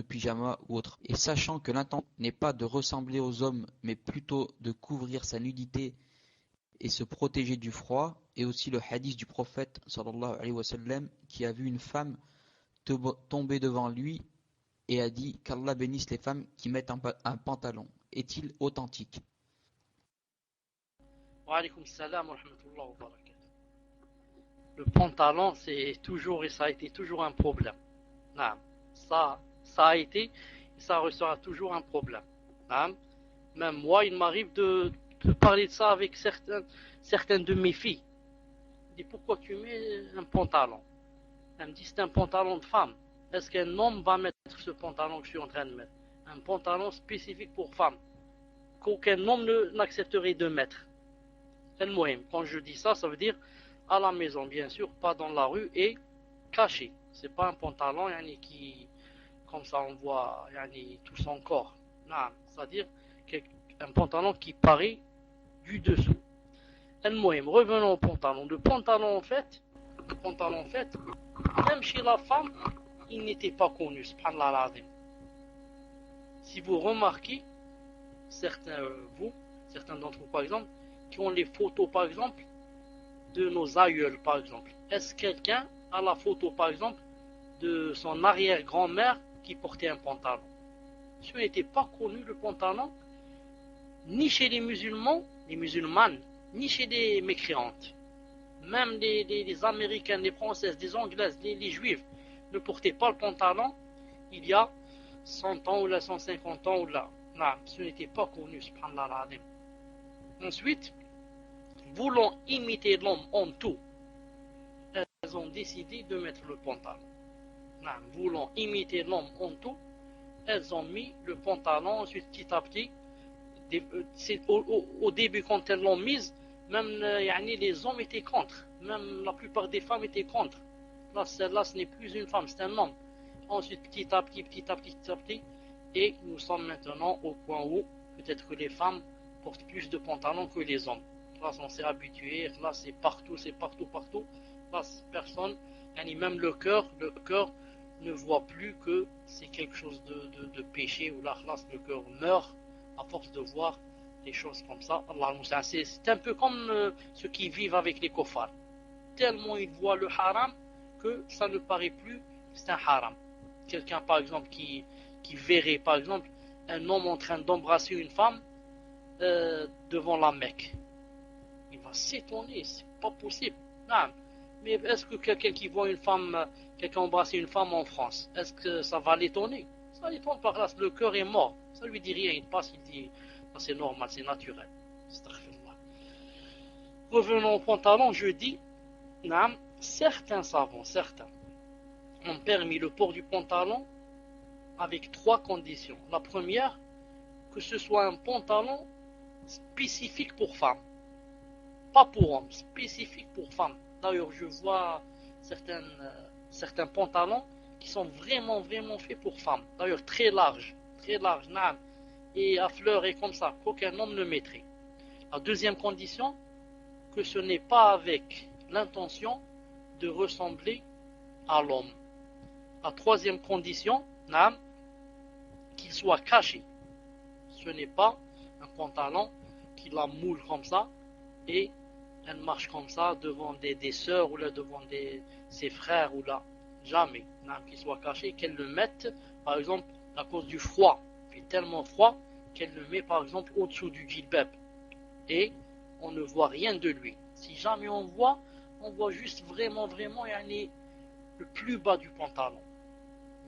pyjama ou autre, et sachant que l'intention n'est pas de ressembler aux hommes, mais plutôt de couvrir sa nudité et se protéger du froid, et aussi le hadith du prophète sallallahu alayhi wa sallam qui a vu une femme tomber devant lui et a dit qu'Allah bénisse les femmes qui mettent un pantalon. Est-il authentique? Wa alaykum salam wa rahmatullahi wa barakatuh. Le pantalon, c'est toujours et ça a été toujours un problème. Ça a été et ça restera toujours un problème. Même moi, il m'arrive de parler de ça avec certaines de mes filles. Je dis pourquoi tu mets un pantalon? Elle me dit c'est un pantalon de femme. Est-ce qu'un homme va mettre ce pantalon que je suis en train de mettre? Un pantalon spécifique pour femme qu'aucun homme n'accepterait de mettre. Quand je dis ça, ça veut dire à la maison, bien sûr, pas dans la rue et caché. C'est pas un pantalon qui, comme ça on voit tout son corps. C'est-à-dire un pantalon qui paraît du dessous. Revenons au pantalon. Le pantalon en fait, même chez la femme, il n'était pas connu. Subhanallah. Si vous remarquez, certains d'entre vous par exemple, qui ont les photos par exemple de nos aïeuls par exemple. Est-ce quelqu'un a la photo par exemple de son arrière-grand-mère qui portait un pantalon? Ce n'était pas connu le pantalon, ni chez les musulmans, les musulmanes, ni chez les mécréantes. Même les Américaines, les Françaises, les Anglaises, les Juives ne portaient pas le pantalon il y a 100 ans ou là 150 ans ou là. Non, ce n'était pas connu, subhanallah. Ensuite, voulant imiter l'homme en tout, elles ont décidé de mettre le pantalon. Voulant imiter l'homme en tout, elles ont mis le pantalon. Ensuite, petit à petit, au début, quand elles l'ont mise, même les hommes étaient contre. Même la plupart des femmes étaient contre. Là, celle-là, ce n'est plus une femme, c'est un homme. Ensuite, petit à petit, et nous sommes maintenant au point où peut-être que les femmes portent plus de pantalons que les hommes. Là, on s'est habitué. Là, c'est partout. Là, personne, même le cœur ne voit plus que c'est quelque chose de péché. Ou là, le cœur meurt à force de voir des choses comme ça. Allah al-Musta'an. C'est un peu comme ceux qui vivent avec les kofars. Tellement ils voient le haram que ça ne paraît plus, c'est un haram. Quelqu'un par exemple qui verrait par exemple un homme en train d'embrasser une femme devant la Mecque. Il va s'étonner, c'est pas possible. Non. Mais est-ce que quelqu'un qui voit une femme, quelqu'un embrasser une femme en France, est-ce que ça va l'étonner? Ça l'étonne par là, le cœur est mort. Ça lui dit rien, il passe, il dit c'est normal, c'est naturel. Revenons au pantalon, je dis, non, certains savants, certains, ont permis le port du pantalon avec 3 conditions. La première, que ce soit un pantalon spécifique pour femmes, pas pour hommes, spécifique pour femmes. D'ailleurs, je vois certains pantalons qui sont vraiment faits pour femmes. D'ailleurs, très larges, naam, et à fleurs et comme ça, qu'aucun homme ne mettrait. La deuxième condition, que ce n'est pas avec l'intention de ressembler à l'homme. La troisième condition, naam, qu'il soit caché. Ce n'est pas un pantalon qui la moule comme ça et elle marche comme ça devant des sœurs ou là devant ses frères ou là. Jamais. Qu'il soit caché, qu'elle le mette, par exemple, à cause du froid. Il fait tellement froid qu'elle le met, par exemple, au-dessous du djilbab. Et on ne voit rien de lui. Si jamais on voit juste vraiment, le plus bas du pantalon.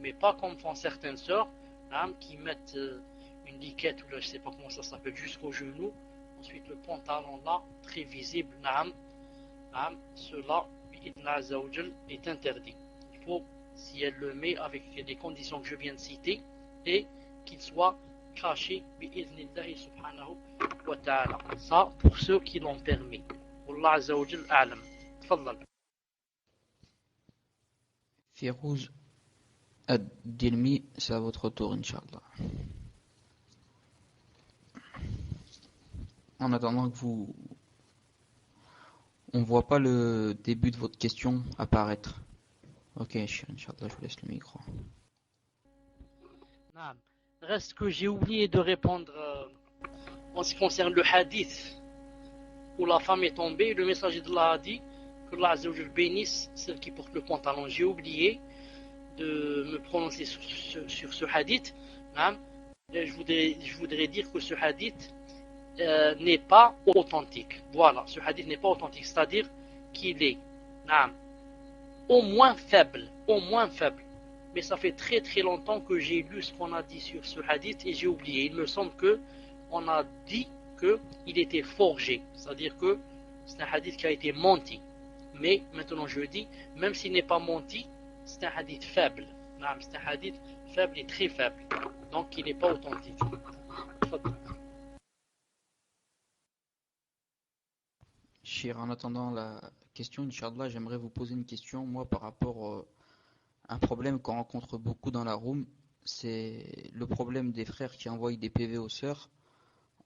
Mais pas comme font certaines sœurs, qui mettent une liquette ou là, je ne sais pas comment ça s'appelle, jusqu'au genou. Ensuite, le pantalon là, très visible, cela est interdit. Il faut, si elle le met avec les conditions que je viens de citer, et qu'il soit caché, bi'idhnillahi subhanahu wa ta'ala. Ça, pour ceux qui l'ont permis. Wallah azza wa jal a'lam. Tfaddal. Firouz Ad-Dilmi, c'est à votre tour, Inch'Allah. En attendant que on voit pas le début de votre question apparaître. Ok, Inch'Allah, je vous laisse le micro. Reste que j'ai oublié de répondre en ce qui concerne le hadith où la femme est tombée. Le messager d'Allah a dit que Allah Azza wa Jal bénisse celle qui porte le pantalon. J'ai oublié de me prononcer sur ce hadith. Je voudrais dire que ce hadith n'est pas authentique. Voilà, ce hadith n'est pas authentique, c'est-à-dire qu'il est au moins faible. Mais ça fait très longtemps que j'ai lu ce qu'on a dit sur ce hadith et j'ai oublié. Il me semble que on a dit qu'il était forgé, c'est-à-dire que c'est un hadith qui a été menti. Mais maintenant je dis, même s'il n'est pas menti, c'est un hadith faible. C'est un hadith faible et très faible. Donc il n'est pas authentique. Chir, en attendant la question, Inch'Allah, j'aimerais vous poser une question, moi, par rapport à un problème qu'on rencontre beaucoup dans la room, c'est le problème des frères qui envoient des PV aux sœurs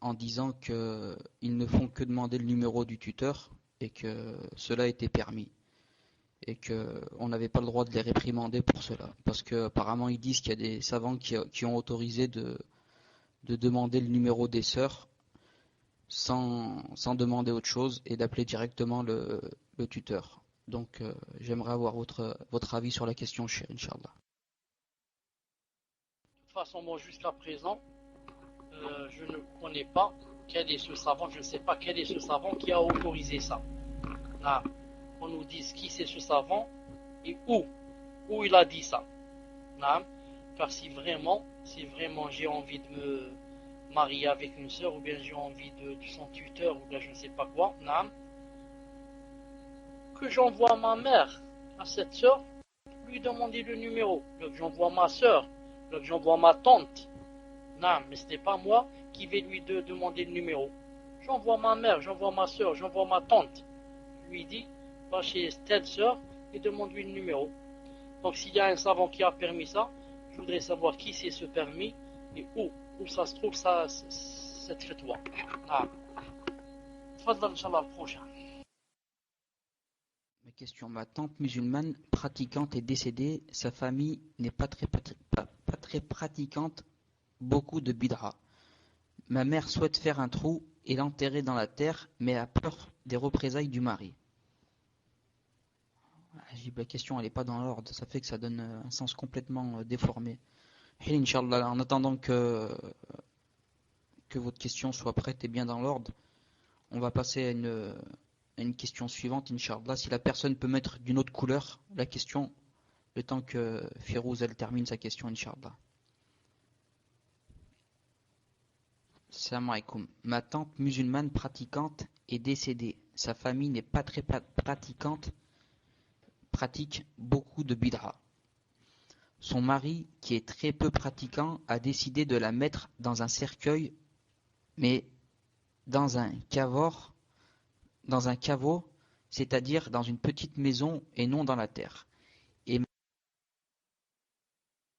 en disant qu'ils ne font que demander le numéro du tuteur et que cela était permis et qu'on n'avait pas le droit de les réprimander pour cela. Parce qu'apparemment, ils disent qu'il y a des savants qui ont autorisé de demander le numéro des sœurs sans demander autre chose et d'appeler directement le tuteur. Donc j'aimerais avoir votre avis sur la question, cher Inch'Allah. De toute façon, moi jusqu'à présent, je ne connais pas quel est ce savant, je ne sais pas quel est ce savant qui a autorisé ça. Là, on nous dit qui c'est ce savant et où il a dit ça. Là, car si vraiment j'ai envie de me marier avec une sœur ou bien j'ai envie de son tuteur ou bien je ne sais pas quoi, que j'envoie ma mère à cette sœur lui demander le numéro, que j'envoie ma sœur, que j'envoie ma tante. Non, mais ce n'est pas moi qui vais lui demander le numéro. J'envoie ma mère, j'envoie ma sœur, j'envoie ma tante. Je lui dis, va chez telle sœur et demande-lui le numéro. Donc s'il y a un savant qui a permis ça, je voudrais savoir qui c'est ce permis et où ça se trouve cette fatwa. Tfadal, Inch'Allah, le prochain. Ma question, ma tante musulmane pratiquante est décédée, sa famille n'est pas très pratiquante, beaucoup de bid'a. Ma mère souhaite faire un trou et l'enterrer dans la terre, mais a peur des représailles du mari. La question elle n'est pas dans l'ordre, ça fait que ça donne un sens complètement déformé. Et Inch'Allah, en attendant que votre question soit prête et bien dans l'ordre, on va passer à une question suivante, Inch'Allah. Si la personne peut mettre d'une autre couleur la question, le temps que Firouz elle termine sa question, Inch'Allah. Salam alaikum. Ma tante musulmane pratiquante est décédée. Sa famille n'est pas très pratiquante, pratique beaucoup de bid'a. Son mari, qui est très peu pratiquant, a décidé de la mettre dans un cercueil, mais dans un caveau, c'est-à-dire dans une petite maison et non dans la terre. Et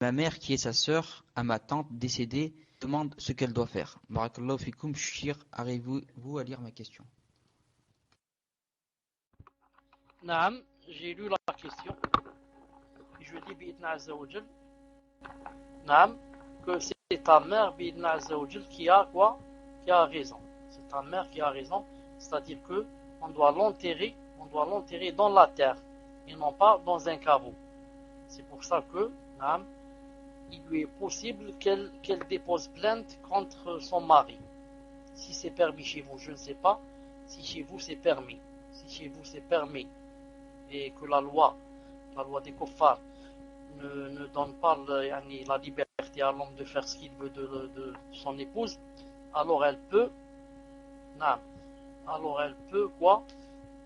ma mère, qui est sa sœur, à ma tante décédée, demande ce qu'elle doit faire. Barakallahu fikoum, Shir, arrivez-vous à lire ma question? Naam, j'ai lu la question. Je dis bi'idna azza wa jal. Naam, que c'est ta mère bi'idna azza wa jal qui a quoi? Qui a raison. C'est ta mère qui a raison. C'est-à-dire que on doit l'enterrer dans la terre et non pas dans un caveau. C'est pour ça que, naam, il lui est possible qu'elle dépose plainte contre son mari. Si c'est permis chez vous, je ne sais pas. Si chez vous c'est permis. Si chez vous c'est permis et que la loi des kuffars ne donne pas la liberté à l'homme de faire ce qu'il veut de son épouse, alors elle peut, non, alors elle peut quoi?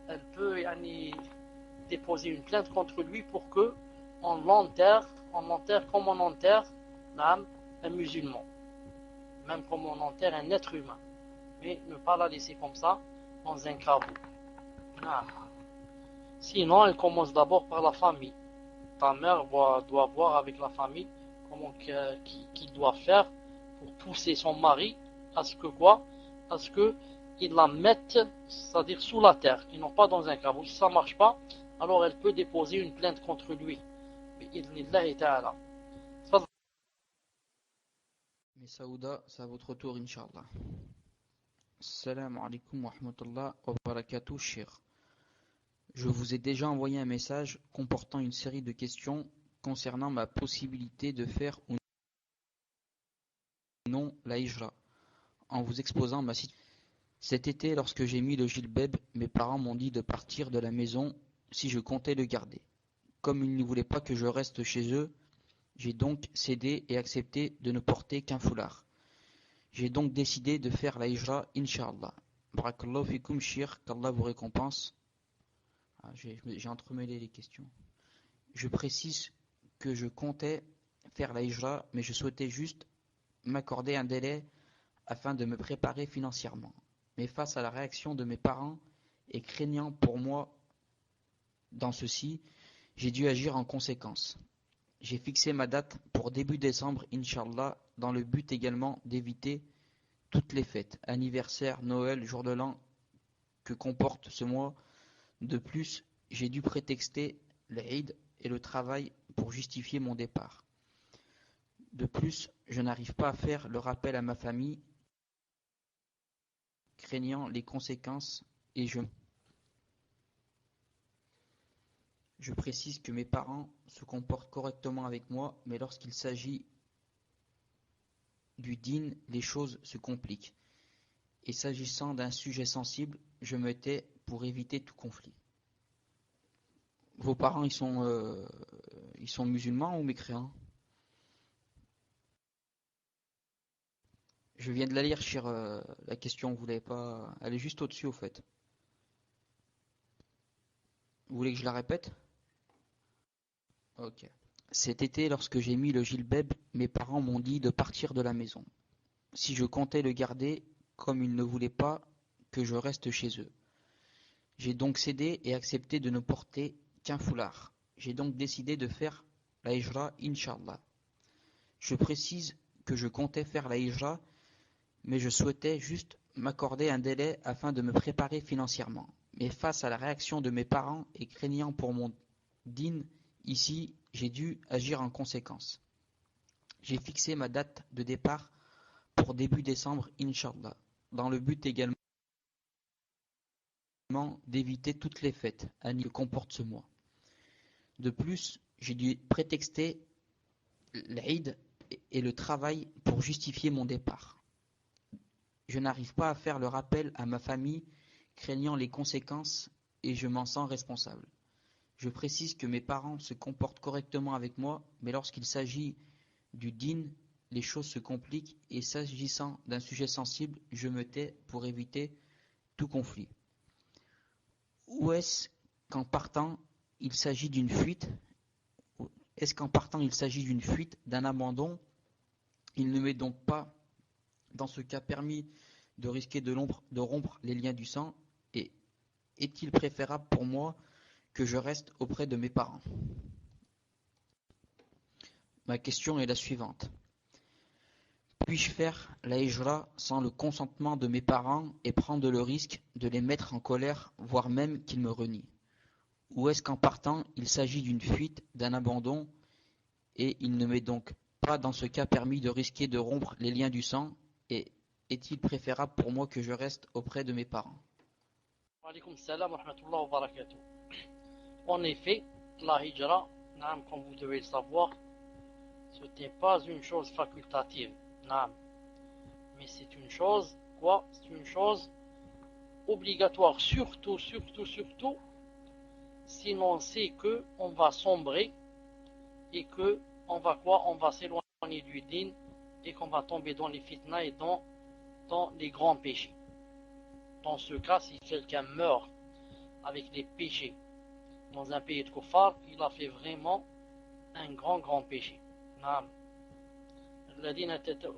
Elle peut déposer une plainte contre lui pour que on l'enterre comme on enterre un musulman, même comme on enterre un être humain, mais ne pas la laisser comme ça dans un caveau. Non. Sinon, elle commence d'abord par la famille. Ta mère doit voir avec la famille comment qu'il doit faire pour pousser son mari à ce que quoi? À ce que il la mette, c'est-à-dire sous la terre, et non pas dans un caveau. Si ça ne marche pas, alors elle peut déposer une plainte contre lui. Bi'idhnillahi ta'ala. Mais Saouda, c'est à votre tour, Inch'Allah. Salam alaikum wa rahmatullah wa barakatuh, Shir. Je vous ai déjà envoyé un message comportant une série de questions concernant ma possibilité de faire ou non la hijra, en vous exposant ma situation. Cet été, lorsque j'ai mis le gilbeb, mes parents m'ont dit de partir de la maison si je comptais le garder. Comme ils ne voulaient pas que je reste chez eux, j'ai donc cédé et accepté de ne porter qu'un foulard. J'ai donc décidé de faire la hijra, Inch'Allah. Barakallahu fikum, shir, qu'Allah vous récompense. J'ai entremêlé les questions. Je précise que je comptais faire la hijra, mais je souhaitais juste m'accorder un délai afin de me préparer financièrement. Mais face à la réaction de mes parents et craignant pour moi dans ceci, j'ai dû agir en conséquence. J'ai fixé ma date pour début décembre, Inch'Allah, dans le but également d'éviter toutes les fêtes, anniversaire, Noël, jour de l'an que comporte ce mois. De plus, j'ai dû prétexter l'Eid et le travail pour justifier mon départ. De plus, je n'arrive pas à faire le rappel à ma famille, craignant les conséquences, et je précise que mes parents se comportent correctement avec moi, mais lorsqu'il s'agit du din, les choses se compliquent. Et s'agissant d'un sujet sensible, je me tais pour éviter tout conflit. Vos parents, ils sont musulmans ou mécréants? Je viens de la lire sur la question, vous l'avez pas. Elle est juste au-dessus, au fait. Vous voulez que je la répète? Ok. Cet été, lorsque j'ai mis le gilbeb, mes parents m'ont dit de partir de la maison. Si je comptais le garder, comme ils ne voulaient pas que je reste chez eux. J'ai donc cédé et accepté de ne porter qu'un foulard. J'ai donc décidé de faire la hijra, Inch'Allah. Je précise que je comptais faire la hijra, mais je souhaitais juste m'accorder un délai afin de me préparer financièrement. Mais face à la réaction de mes parents et craignant pour mon din, ici, j'ai dû agir en conséquence. J'ai fixé ma date de départ pour début décembre, Inch'Allah, dans le but également d'éviter toutes les fêtes que comporte ce mois. De plus, j'ai dû prétexter l'Eid et le travail pour justifier mon départ. Je n'arrive pas à faire le rappel à ma famille, craignant les conséquences, et je m'en sens responsable. Je précise que mes parents se comportent correctement avec moi, mais lorsqu'il s'agit du dîn, les choses se compliquent, et s'agissant d'un sujet sensible, je me tais pour éviter tout conflit. Ou est-ce qu'en partant, il s'agit d'une fuite? Est-ce qu'en partant, il s'agit d'une fuite, d'un abandon? Il ne m'est donc pas, dans ce cas, permis de risquer de rompre les liens du sang, et est-il préférable pour moi que je reste auprès de mes parents? Ma question est la suivante. Puis-je faire la hijra sans le consentement de mes parents et prendre le risque de les mettre en colère, voire même qu'ils me renient? Ou est-ce qu'en partant, il s'agit d'une fuite, d'un abandon, et il ne m'est donc pas dans ce cas permis de risquer de rompre les liens du sang, et est-il préférable pour moi que je reste auprès de mes parents? Wa alaykoum salam wa rahmatullah wa barakatuh. En effet, la hijra, comme vous devez le savoir, ce n'est pas une chose facultative, mais c'est une chose, quoi? C'est une chose obligatoire, surtout, si l'on sait qu'on va sombrer et qu'on va quoi? On va s'éloigner du dîn et qu'on va tomber dans les fitnas et dans les grands péchés. Dans ce cas, si quelqu'un meurt avec des péchés dans un pays de kuffar, il a fait vraiment un grand péché.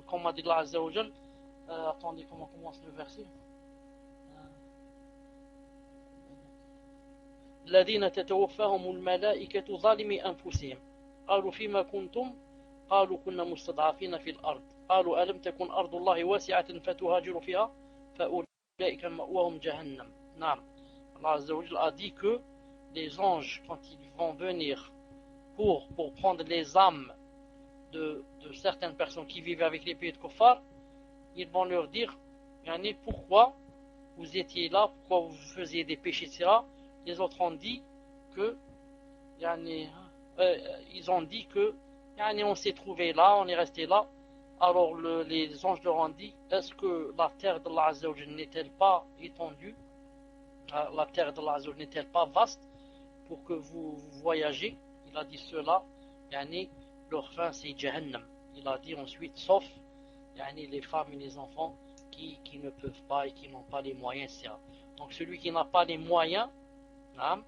Comme a dit Allah Azza wa Jal, attendez, comment commence le verset? الذين تتوفاهم الملائكة ظالمي أنفسهم قالوا فيما كنتم قالوا كنا مستضعفين في الأرض قالوا ألم تكن أرض الله واسعة فتهاجروا فيها فأولئك مأواهم جهنم. Allah Azza wa Jal a dit que les anges, quand ils vont venir pour prendre les âmes de certaines personnes qui vivent avec les pays de kuffar, ils vont leur dire pourquoi vous étiez là, pourquoi vous faisiez des péchés, etc. Les autres ont dit que ils ont dit que on s'est trouvé là, on est resté là. Alors les anges leur ont dit, est-ce que la terre de Allah Azza wa Jal n'est-elle pas étendue, la terre de Allah Azza wa Jal n'est-elle pas vaste pour que vous voyagez? Il a dit cela, leur fin c'est Jahannam. Il a dit ensuite, sauf les femmes et les enfants qui ne peuvent pas et qui n'ont pas les moyens, etc. Donc celui qui n'a pas les moyens, la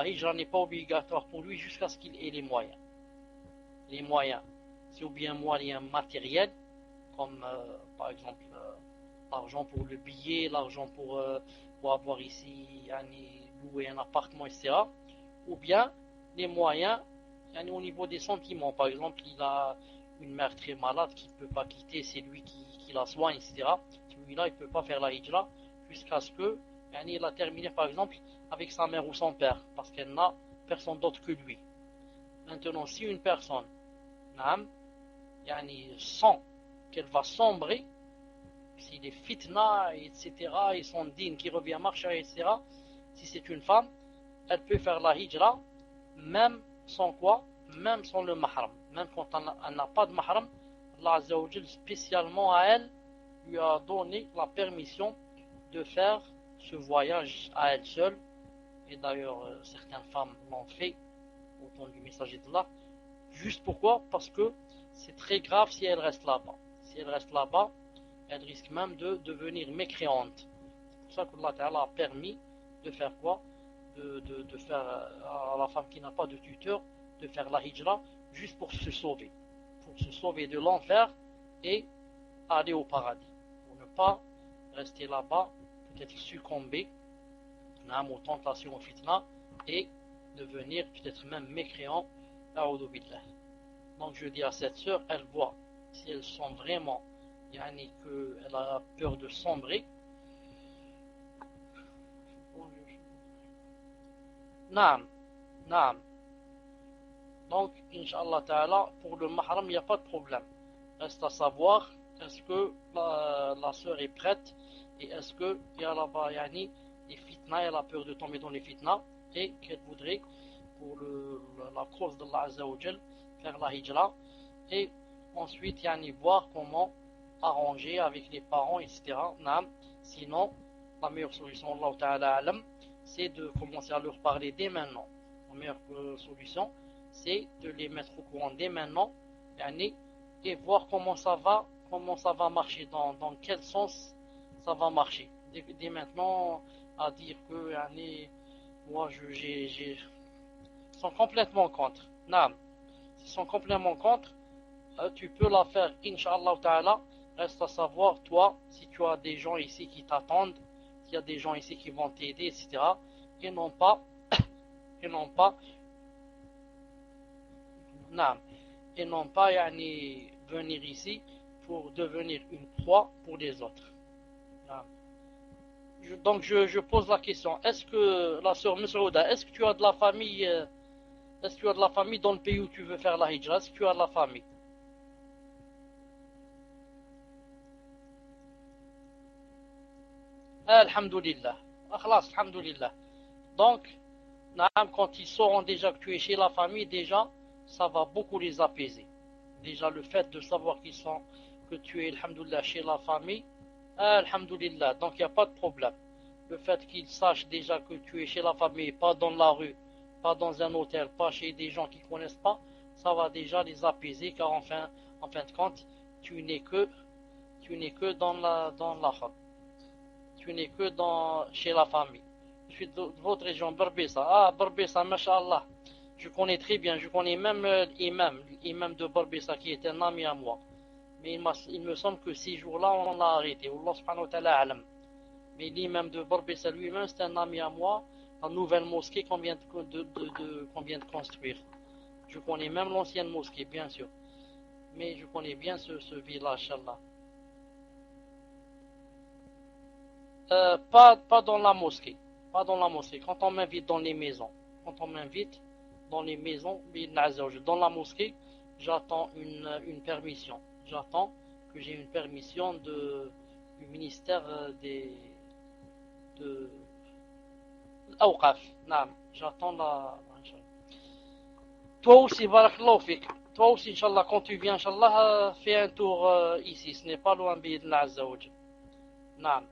hijra n'est pas obligatoire pour lui jusqu'à ce qu'il ait les moyens. Les moyens, c'est ou bien moyens matériels, comme par exemple l'argent pour le billet, l'argent pour avoir ici, louer un appartement, etc. Ou bien les moyens au niveau des sentiments. Par exemple, il a une mère très malade qui ne peut pas quitter, c'est lui qui la soigne, etc. Celui-là, il ne peut pas faire la hijra jusqu'à ce que il a terminé, par exemple, avec sa mère ou son père, parce qu'elle n'a personne d'autre que lui. Maintenant, si une personne sent qu'elle va sombrer, si les fitna, etc., et son dîn qui revient marcher, etc., si c'est une femme, elle peut faire la hijra, même sans quoi? Même sans le mahram. Même quand elle n'a pas de mahram, Allah Azza wa Jal, spécialement à elle, lui a donné la permission de faire ce voyage à elle seule. Et d'ailleurs, certaines femmes l'ont fait au temps du messager d'Allah. Juste pourquoi? Parce que c'est très grave si elle reste là-bas. Si elle reste là-bas, elle risque même de devenir mécréante. C'est pour ça qu'Allah a permis de faire quoi? De faire à la femme qui n'a pas de tuteur, de faire la hijra juste pour se sauver. Pour se sauver de l'enfer et aller au paradis. Pour ne pas rester là-bas, peut-être succomber aux tentations, aux fitna, et devenir peut-être même mécréant. Donc je dis à cette sœur, elle voit, si elle sent vraiment qu'elle a peur de sombrer, Naam. Donc, Inch'Allah Ta'ala, pour le mahram, il n'y a pas de problème. Reste à savoir, est-ce que la sœur est prête et est-ce qu'il y a là-bas yani, les fitna, elle a peur de tomber dans les fitna et qu'elle voudrait, pour la cause d'Allah Azza wa Jal, faire la hijra et ensuite yani, voir comment arranger avec les parents, etc. Sinon, la meilleure solution, Allah Ta'ala alam, c'est de commencer à leur parler dès maintenant. La meilleure solution, c'est de les mettre au courant dès maintenant yani, et voir comment ça va marcher, dans quel sens ça va marcher. Dès maintenant, à dire que yani, moi, ils sont complètement contre. Non, ils sont complètement contre. Tu peux la faire, Inch'Allah Ta'ala. Reste à savoir, toi, si tu as des gens ici qui t'attendent, s'il y a des gens ici qui vont t'aider, etc. Et non pas, non, et non pas yani, venir ici pour devenir une proie pour les autres. Donc je pose la question, est-ce que la sœur Mesrouda, est-ce que tu as de la famille dans le pays où tu veux faire la hijra? Est-ce que tu as de la famille? Alhamdulillah. Akhlas, alhamdulillah. Donc, quand ils sauront déjà que tu es chez la famille, déjà, ça va beaucoup les apaiser. Déjà, le fait de savoir que tu es, alhamdulillah, chez la famille, alhamdulillah, donc il n'y a pas de problème. Le fait qu'ils sachent déjà que tu es chez la famille, pas dans la rue, pas dans un hôtel, pas chez des gens qui ne connaissent pas, ça va déjà les apaiser, car en fin de compte, tu n'es que dans la tu n'es que chez la famille. Je suis de votre région, Barbessa. Ah, Barbessa, mashallah. Je connais très bien, je connais même l'imam de Barbessa qui est un ami à moi. Mais il me semble que ces jours-là, on l'a arrêté. Allah subhanahu wa ta'ala alam. Mais l'imam de Barbessa lui-même, c'est un ami à moi, la nouvelle mosquée qu'on vient de construire. Je connais même l'ancienne mosquée, bien sûr. Mais je connais bien ce village, Inch'Allah. Pas dans la mosquée. Pas dans la mosquée. Quand on m'invite dans les maisons. Dans la mosquée, j'attends une permission. J'attends que j'ai une permission du ministère de l'Awqaf. J'attends la. Toi aussi, barakallahu fik. Toi aussi, Inch'Allah, quand tu viens, Inch'Allah, fais un tour ici. Ce n'est pas loin de Azza wa Jal. Naam.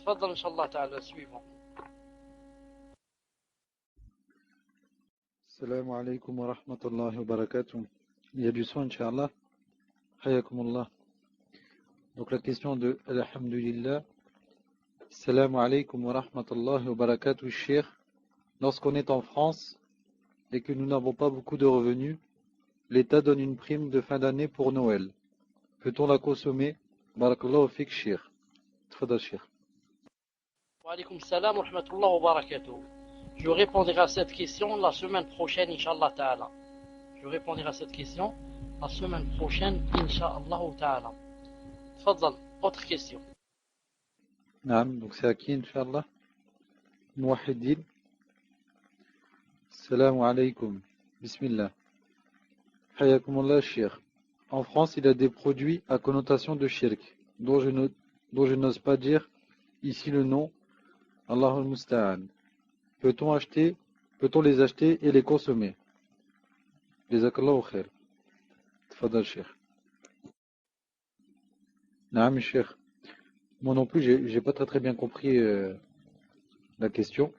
تفضل إن شاء الله تعالى suivant. Assalamu alaikum wa rahmatullahi wa barakatuh. Il y a du son, Inch'Allah. Hayakumullah. Donc la question de Alhamdulillah. Assalamu alaikum wa rahmatullahi wa barakatuh, Cheikh. Lorsqu'on est en France et que nous n'avons pas beaucoup de revenus, l'État donne une prime de fin d'année pour Noël. Peut-on la consommer? Barakallahu fik, Cheikh. Tfadal, Cheikh. Wa alaykum salam wa rahmatullahi wa barakatuh. Je répondrai à cette question la semaine prochaine, Inch'Allah Ta'ala. Je répondrai à cette question la semaine prochaine, Inch'Allah Ta'ala. Tfadal, autre question. Naam, donc c'est à qui, Inch'Allah? Mouahidin. Assalamu alaikum. Bismillah. Hayakumullah, Cheikh. En France, il y a des produits à connotation de shirk, dont je n'ose pas dire ici le nom, Allahul Musta'an. Peut-on les acheter et les consommer? Jazakallahu khair. Tfadal, Cheikh. Naam, Cheikh. Moi non plus, j'ai pas très bien compris la question.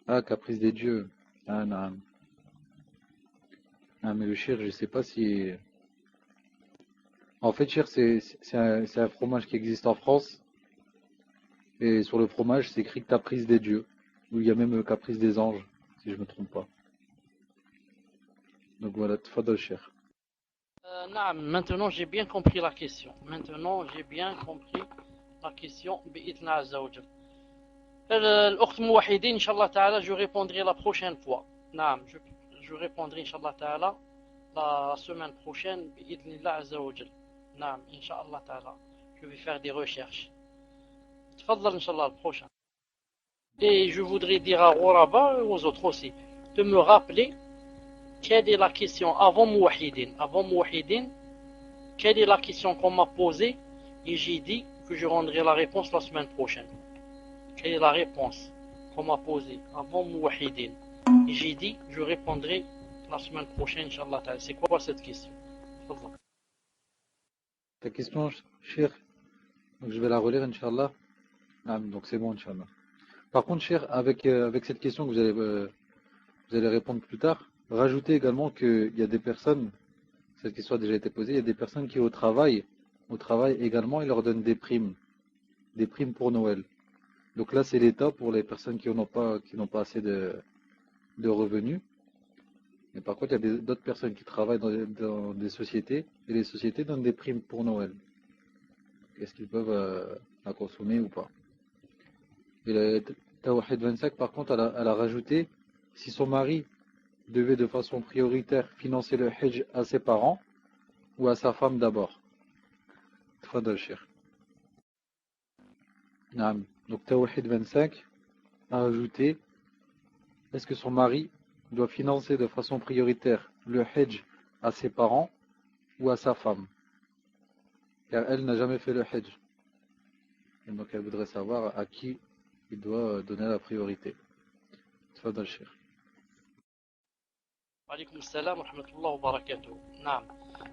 Caprice des dieux. Ah, naam. Ah, mais le Cheikh, je sais pas si... En fait, Cheikh, c'est un fromage qui existe en France. Et sur le fromage, c'est écrit caprice des dieux. Ou il y a même caprice des anges, si je me trompe pas. Donc voilà, tfadal, Cheikh. Maintenant j'ai bien compris la question. بإذن عز وجل. الأخت موحدين إن شاء الله تعالى, je répondrai la prochaine fois. Je répondrai إن شاء الله تعالى la semaine prochaine بإذن الله عز وجل. إن شاء الله تعالى. Je vais faire des recherches. تفضل إن شاء الله le prochain. Et je voudrais dire à Ghoraba et aux autres aussi de me rappeler quelle est la question avant Mouahidin? Avant Mouahidin, quelle est la question qu'on m'a posée? Et j'ai dit que je rendrai la réponse la semaine prochaine. Quelle est la réponse qu'on m'a posée avant Mouahidin? Et j'ai dit je répondrai la semaine prochaine, Inch'Allah. C'est quoi cette question? Ta question, Cheikh, donc je vais la relire, Inch'Allah. Ah, donc c'est bon, Inch'Allah. Par contre, Cheikh, avec cette question que vous allez répondre plus tard, rajoutez également qu'il y a des personnes, cette question a déjà été posée, il y a des personnes qui au travail également, ils leur donnent des primes pour Noël. Donc là, c'est l'État pour les personnes qui n'ont pas assez de revenus. Mais par contre, il y a d'autres personnes qui travaillent dans des sociétés, et les sociétés donnent des primes pour Noël. Est-ce qu'ils peuvent la consommer ou pas? Et la Tawhid 25, par contre, elle a rajouté, si son mari devait de façon prioritaire financer le Hajj à ses parents ou à sa femme d'abord. Tfadal, Cheikh. Naam. Donc Tawhid 25 a ajouté, est-ce que son mari doit financer de façon prioritaire le Hajj à ses parents ou à sa femme? Car elle n'a jamais fait le Hajj. Et donc elle voudrait savoir à qui il doit donner la priorité. Tfadal, Cheikh. Alaykoum salam wa rahmatullah wa barakatuh. Naam.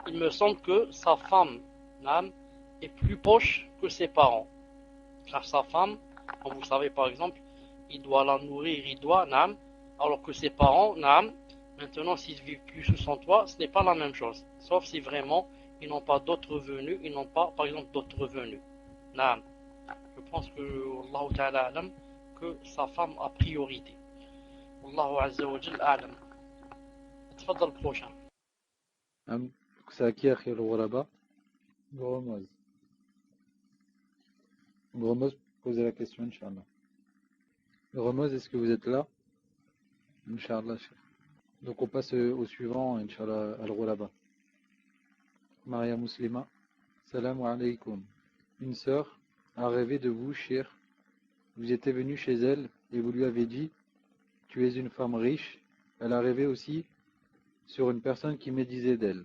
Il me semble que sa femme, naam, est plus proche que ses parents. Car sa femme, comme vous savez par exemple, il doit la nourrir, naam, alors que ses parents, naam, maintenant s'ils vivent plus sous son toit, ce n'est pas la même chose. Sauf si vraiment ils n'ont pas d'autres revenus, ils n'ont pas par exemple d'autres revenus. Naam. Je pense que Allah Ta'ala alam que sa femme a priorité. Allahu Azza wa Jal alam. تفضل prochain. C'est à qui Akhir Ghoraba? Gromoz. Gromoz, posez la question, Inch'Allah. Gromoz, est-ce que vous êtes là? Inch'Allah. Donc on passe au suivant, Inch'Allah, Al-Ghoraba. Maria Muslima. Salam alaykoum. Une sœur a rêvé de vous, Cheikh. Vous étiez venu chez elle et vous lui avez dit, tu es une femme riche. Elle a rêvé aussi sur une personne qui médisait d'elle,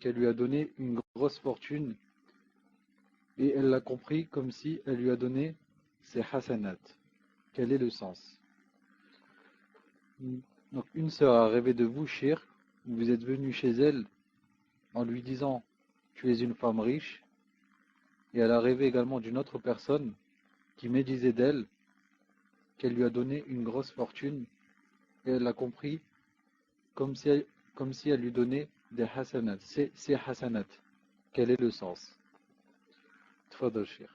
qu'elle lui a donné une grosse fortune, et elle l'a compris comme si elle lui a donné ses hasanat. Quel est le sens? Donc une sœur a rêvé de vous, Cheikh. Vous êtes venu chez elle en lui disant, tu es une femme riche, et elle a rêvé également d'une autre personne qui médisait d'elle, qu'elle lui a donné une grosse fortune, et elle l'a compris comme si elle lui donnait des hasanat, ses hasanat. Quel est le sens? Tfadal, Cheikh.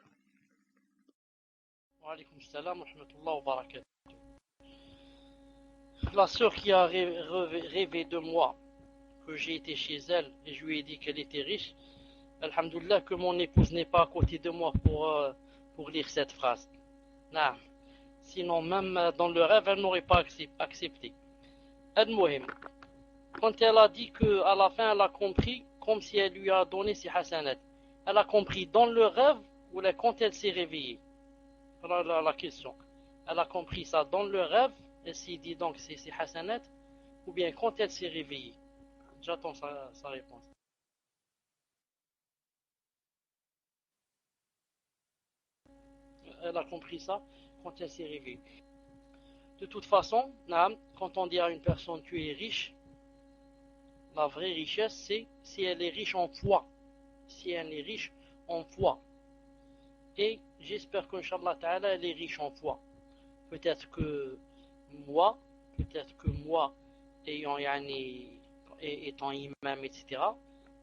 Wa alaykoum salam wa rahmatullah wa barakatuh. La sœur qui a rêvé de moi, que j'ai été chez elle et je lui ai dit qu'elle était riche, alhamdoulilah que mon épouse n'est pas à côté de moi pour lire cette phrase. Non. Sinon même dans le rêve elle n'aurait pas accepté. Al-Muhim, quand elle a dit qu'à la fin elle a compris comme si elle lui a donné ses hasanat, elle a compris dans le rêve ou quand elle s'est réveillée? Voilà la question. Elle a compris ça dans le rêve, elle s'est dit donc c'est ses hasanat, ou bien quand elle s'est réveillée? J'attends sa réponse. Elle a compris ça quand elle s'est réveillée. De toute façon, quand on dit à une personne tu es riche, la vraie richesse c'est si elle est riche en foi. Si elle est riche en foi. Et j'espère qu'Inch'Allah Ta'ala elle est riche en foi. Peut-être que moi, étant imam, etc.,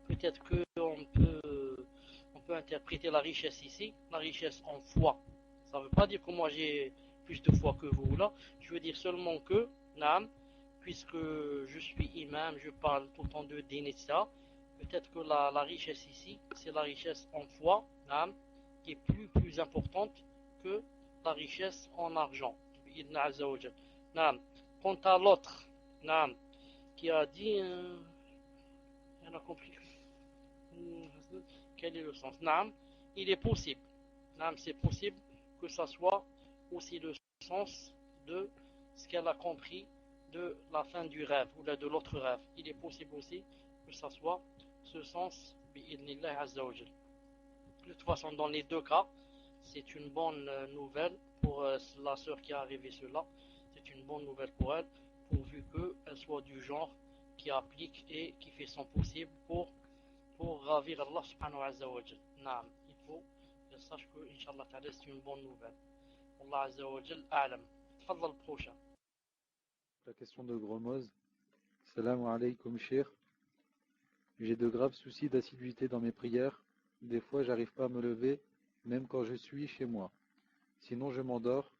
peut-être qu'on peut interpréter la richesse ici, la richesse en foi. Ça ne veut pas dire que moi j'ai plus de foi que vous là. Je veux dire seulement que, puisque je suis imam, je parle tout le temps de din, etc., peut-être que la richesse ici, c'est la richesse en foi, qui est plus importante que la richesse en argent. Quant à l'autre, qui a dit, elle a compris. Quel est le sens? Il est possible. C'est possible que ça soit aussi le sens de ce qu'elle a compris de la fin du rêve ou de l'autre rêve. Il est possible aussi que ça soit ce sens bi'idnillah azza wa jal. De toute façon, dans les deux cas, c'est une bonne nouvelle pour la sœur qui a arrivé cela. C'est une bonne nouvelle pour elle, pourvu qu'elle soit du genre qui applique et qui fait son possible pour ravir Allah subhanahu wa jal. Naam, il faut qu'elle sache que, Inch'Allah ta'ala, c'est une bonne nouvelle. Allah azza wa jal, a'lam. Tfadal prochain. La question de Gromoz. Salam alaykoum shir. J'ai de graves soucis d'assiduité dans mes prières. Des fois, j'arrive pas à me lever, même quand je suis chez moi. Sinon, je m'endors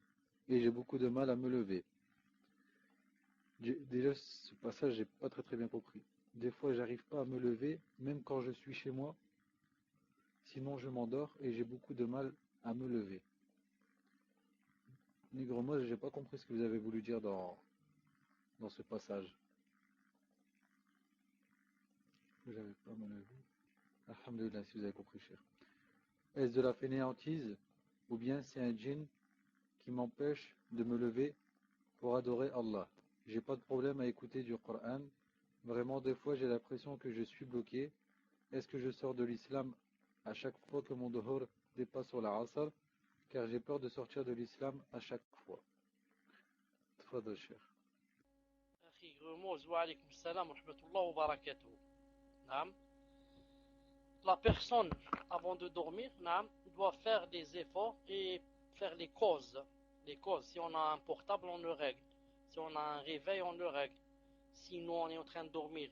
et j'ai beaucoup de mal à me lever. Déjà, ce passage, j'ai pas très bien compris. Des fois, j'arrive pas à me lever, même quand je suis chez moi. Sinon, je m'endors et j'ai beaucoup de mal à me lever. Gromoz, j'ai pas compris ce que vous avez voulu dire dans ce passage. J'arrive pas à me lever. Alhamdulillah, si vous avez compris, cher. Est-ce de la fainéantise ou bien c'est un djinn qui m'empêche de me lever pour adorer Allah? J'ai pas de problème à écouter du Coran. Vraiment, des fois, j'ai l'impression que je suis bloqué. Est-ce que je sors de l'islam à chaque fois que mon dohor dépasse sur la asr? Car j'ai peur de sortir de l'islam à chaque fois. Tfadal, cher. أخي رموز وعليكم السلام ورحمة الله وبركاته. نعم. La personne, avant de dormir, doit faire des efforts et faire les causes. Les causes. Si on a un portable, on le règle. Si on a un réveil, on le règle. Si nous, on est en train de dormir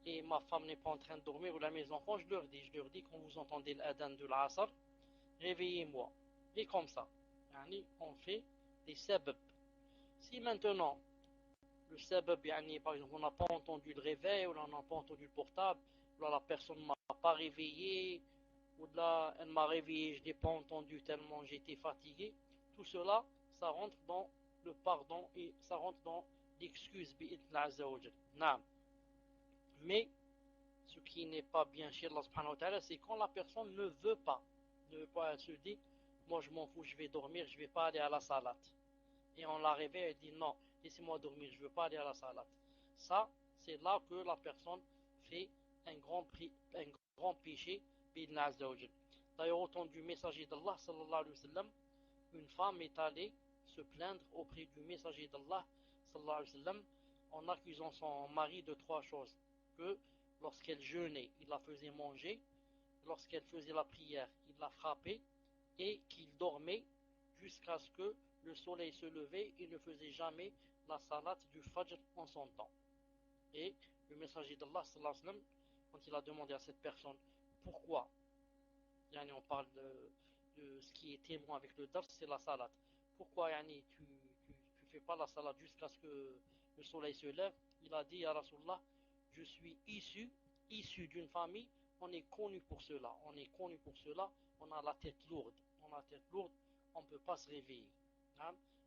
et ma femme n'est pas en train de dormir, ou là mes enfants, je leur dis quand vous entendez l'adhan de l'asr, réveillez-moi. Et comme ça, on fait des sabab. Si maintenant, le sabab, par exemple, on n'a pas entendu le réveil, ou là, on n'a pas entendu le portable, ou là, la personne ne m'a pas réveillé, ou là, elle m'a réveillé, je ne l'ai pas entendu tellement j'étais fatigué. Tout cela, ça rentre dans le pardon et ça rentre dans l'excuse, mais ce qui n'est pas bien chez Allah subhanahu wa ta'ala, c'est quand la personne ne veut pas. Elle se dit, moi je m'en fous, je vais dormir, je ne vais pas aller à la salat. Et on la réveille, elle dit non, laissez-moi dormir, je ne veux pas aller à la salat. Ça, c'est là que la personne fait un grand péché, d'ailleurs, autant du messager d'Allah, sallallahu alayhi wa sallam, une femme est allée se plaindre auprès du messager d'Allah, sallallahu alayhi wa sallam, en accusant son mari de trois choses. Que lorsqu'elle jeûnait, il la faisait manger, lorsqu'elle faisait la prière, il la frappait, et qu'il dormait jusqu'à ce que le soleil se levait et ne faisait jamais la salat du Fajr en son temps. Et le messager d'Allah, sallallahu alayhi wa sallam, quand il a demandé à cette personne pourquoi, on parle de ce qui est témoin avec le dars, c'est la salat. Pourquoi tu fais pas la salat jusqu'à ce que le soleil se lève? Il a dit, ya Rasulallah, je suis issu d'une famille, on est connu pour cela, on a la tête lourde, on ne peut pas se réveiller.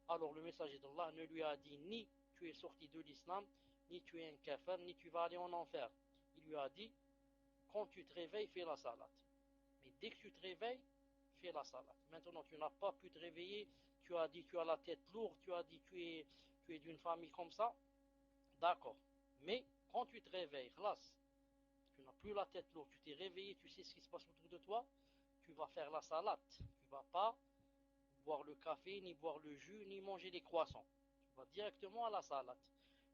Alors le messager d'Allah ne lui a dit ni tu es sorti de l'islam, ni tu es un kafir, ni tu vas aller en enfer. Il lui a dit, quand tu te réveilles, fais la salat. Mais dès que tu te réveilles, fais la salat. Maintenant, tu n'as pas pu te réveiller, tu as dit tu as la tête lourde, tu as dit tu es d'une famille comme ça, d'accord. Mais quand tu te réveilles, khlas, tu n'as plus la tête lourde, tu t'es réveillé, tu sais ce qui se passe autour de toi, tu vas faire la salat. Tu ne vas pas boire le café, ni boire le jus, ni manger les croissants. Tu vas directement à la salat.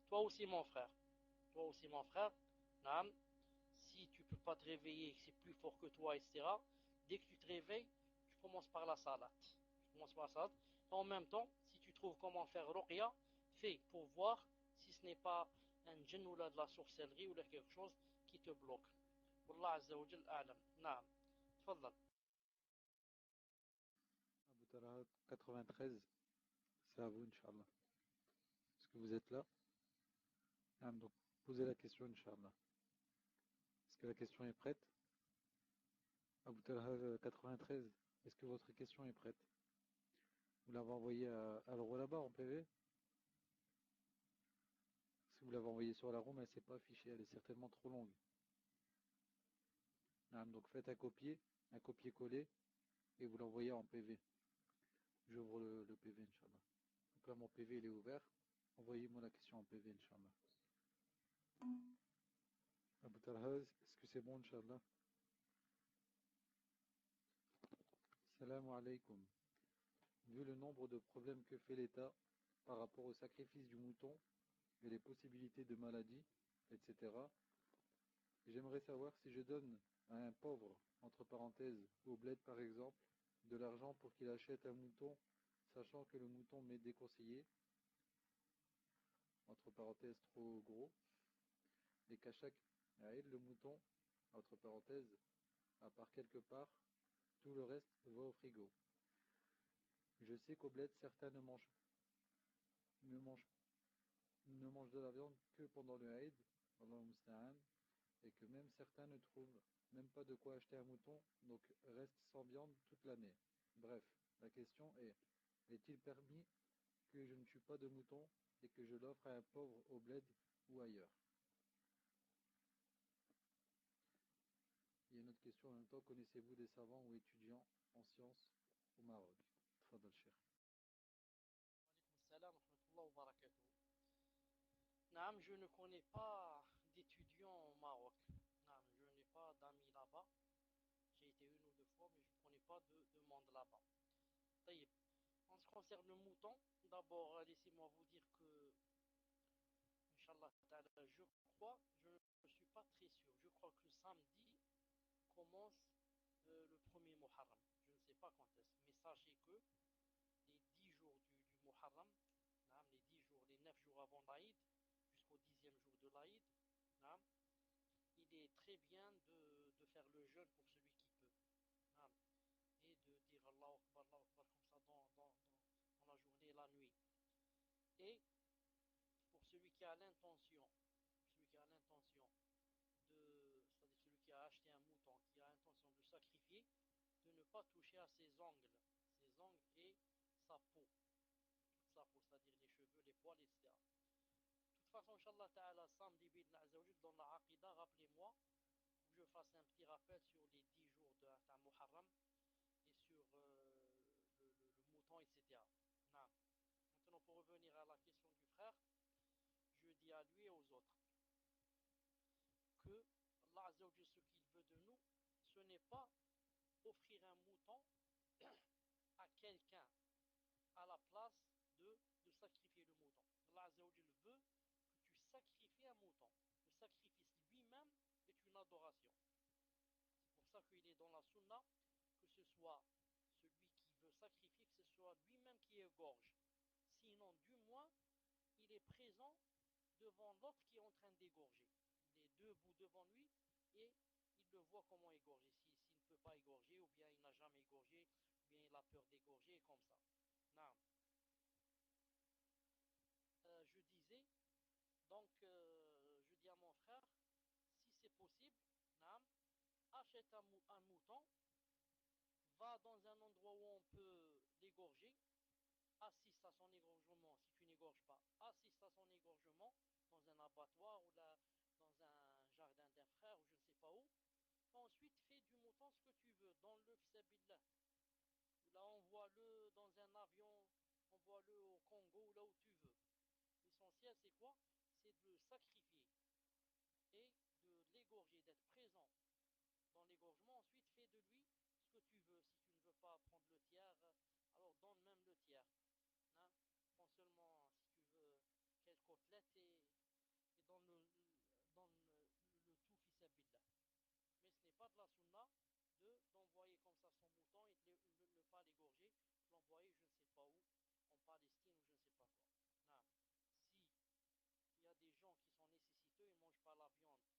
Toi aussi mon frère, Naam, si tu ne peux pas te réveiller, c'est plus fort que toi, etc. Dès que tu te réveilles, tu commences par la salat. En même temps, si tu trouves comment faire ruqya, fais pour voir si ce n'est pas un djinn ou là de la sorcellerie ou là quelque chose qui te bloque. Wallah Azza wa Jal a'lam. Naam. Tfadal. Abu Talha 93, c'est à vous, Inch'Allah. Est-ce que vous êtes là? Donc, posez la question, Inch'Allah. Est-ce que la question est prête? Abu Talha 93, est-ce que votre question est prête? Vous l'avez envoyée à là-bas en PV? Si vous l'avez envoyée sur la room, elle ne s'est pas affichée, elle est certainement trop longue. Donc faites un copier-coller, et vous l'envoyez en PV. J'ouvre le PV, Inch'Allah. Donc là, mon PV, il est ouvert. envoyez-moi la question en PV, Inch'Allah. Abu Talhaz, est-ce que c'est bon, Inch'Allah? Salam alaykoum. Vu le nombre de problèmes que fait l'État par rapport au sacrifice du mouton et les possibilités de maladies, etc., j'aimerais savoir si je donne à un pauvre, entre parenthèses, au bled par exemple, de l'argent pour qu'il achète un mouton, sachant que le mouton m'est déconseillé, entre parenthèses trop gros, et qu'à chaque Aïd, le mouton, entre parenthèses, à part quelque part, tout le reste va au frigo. Je sais qu'au bled, certains ne mangent de la viande que pendant le Aïd, Allahu musta'an, et que même certains ne trouvent même pas de quoi acheter un mouton, donc restent sans viande toute l'année. Bref, la question est-il permis que je ne tue pas de mouton et que je l'offre à un pauvre au bled ou ailleurs? Il y a une autre question en même temps, connaissez-vous des savants ou étudiants en sciences au Maroc? Tfadal Cheikh. Alaykoum salam wa rahmatullah wa barakatuh. Naam, je ne connais pas d'étudiants au Maroc. Naam, je n'ai pas d'amis là-bas. J'ai été une ou deux fois, mais je ne connais pas de monde là-bas. Taïb. En ce qui concerne le mouton, d'abord, laissez-moi vous dire que, Inch'Allah, je ne suis pas très sûr. Je crois que le samedi commence le premier Muharram. Je ne sais pas quand est-ce. Mais sachez que les 10 jours du Muharram, les 10 jours, les 9 jours avant l'Aïd, jusqu'au 10e jour de l'Aïd, il est très bien de faire le jeûne pour celui qui peut. Et de dire Allah Akbar comme ça dans la journée et la nuit. Et pour celui qui a l'intention c'est-à-dire celui qui a acheté un mouton, qui a l'intention de sacrifier, de ne pas toucher à ses ongles et sa peau, toute sa peau, c'est-à-dire les cheveux, les poils, etc. De toute façon, Inch'Allah Ta'ala, samedi, dans la Aqidah, rappelez-moi, que je fasse un petit rappel sur les 10 jours d'un Muharram et sur le mouton, etc. Non. Maintenant, pour revenir à la question du frère, je dis à lui et aux autres que Allah Azzawajal, ce qu'il veut de nous, ce n'est pas offrir un mouton à quelqu'un à la place de sacrifier le mouton. Allah Azzawajal veut que tu sacrifies un mouton. Le sacrifice lui-même est une adoration. C'est pour ça qu'il est dans la sunna que ce soit celui qui veut sacrifier, que ce soit lui-même qui égorge. Sinon, du moins, il est présent devant l'autre qui est en train d'égorger. Il est debout devant lui et il le voit comment égorger. S'il ne peut pas égorger, ou bien il n'a jamais égorgé, ou bien il a peur d'égorger, comme ça. Non. Je disais, donc, je dis à mon frère, si c'est possible, non, achète un mouton, va dans un endroit où on peut l'égorger, assiste à son égorgement, si tu n'égorges pas, assiste à son égorgement dans un abattoir ou là, dans un jardin d'un frère ou je ne sais pas où. Ensuite, fais du mouton ce que tu veux, dans le Fisabillah. Là, envoie-le dans un avion, envoie-le au Congo ou là où tu veux. L'essentiel, c'est quoi? C'est de le sacrifier et de l'égorger, d'être présent dans l'égorgement. Ensuite, fais de lui ce que tu veux. Si tu ne veux pas prendre le tiers, alors donne même le tiers. Hein? Prends seulement, si tu veux, quelques côtelettes et donne le tout fissabillah. Mais ce n'est pas de la sunna d'envoyer comme ça son mouton et de ne pas l'égorger, de l'envoyer je ne sais pas où, en Palestine ou je ne sais pas quoi. Non. Si il y a des gens qui sont nécessiteux, ils ne mangent pas la viande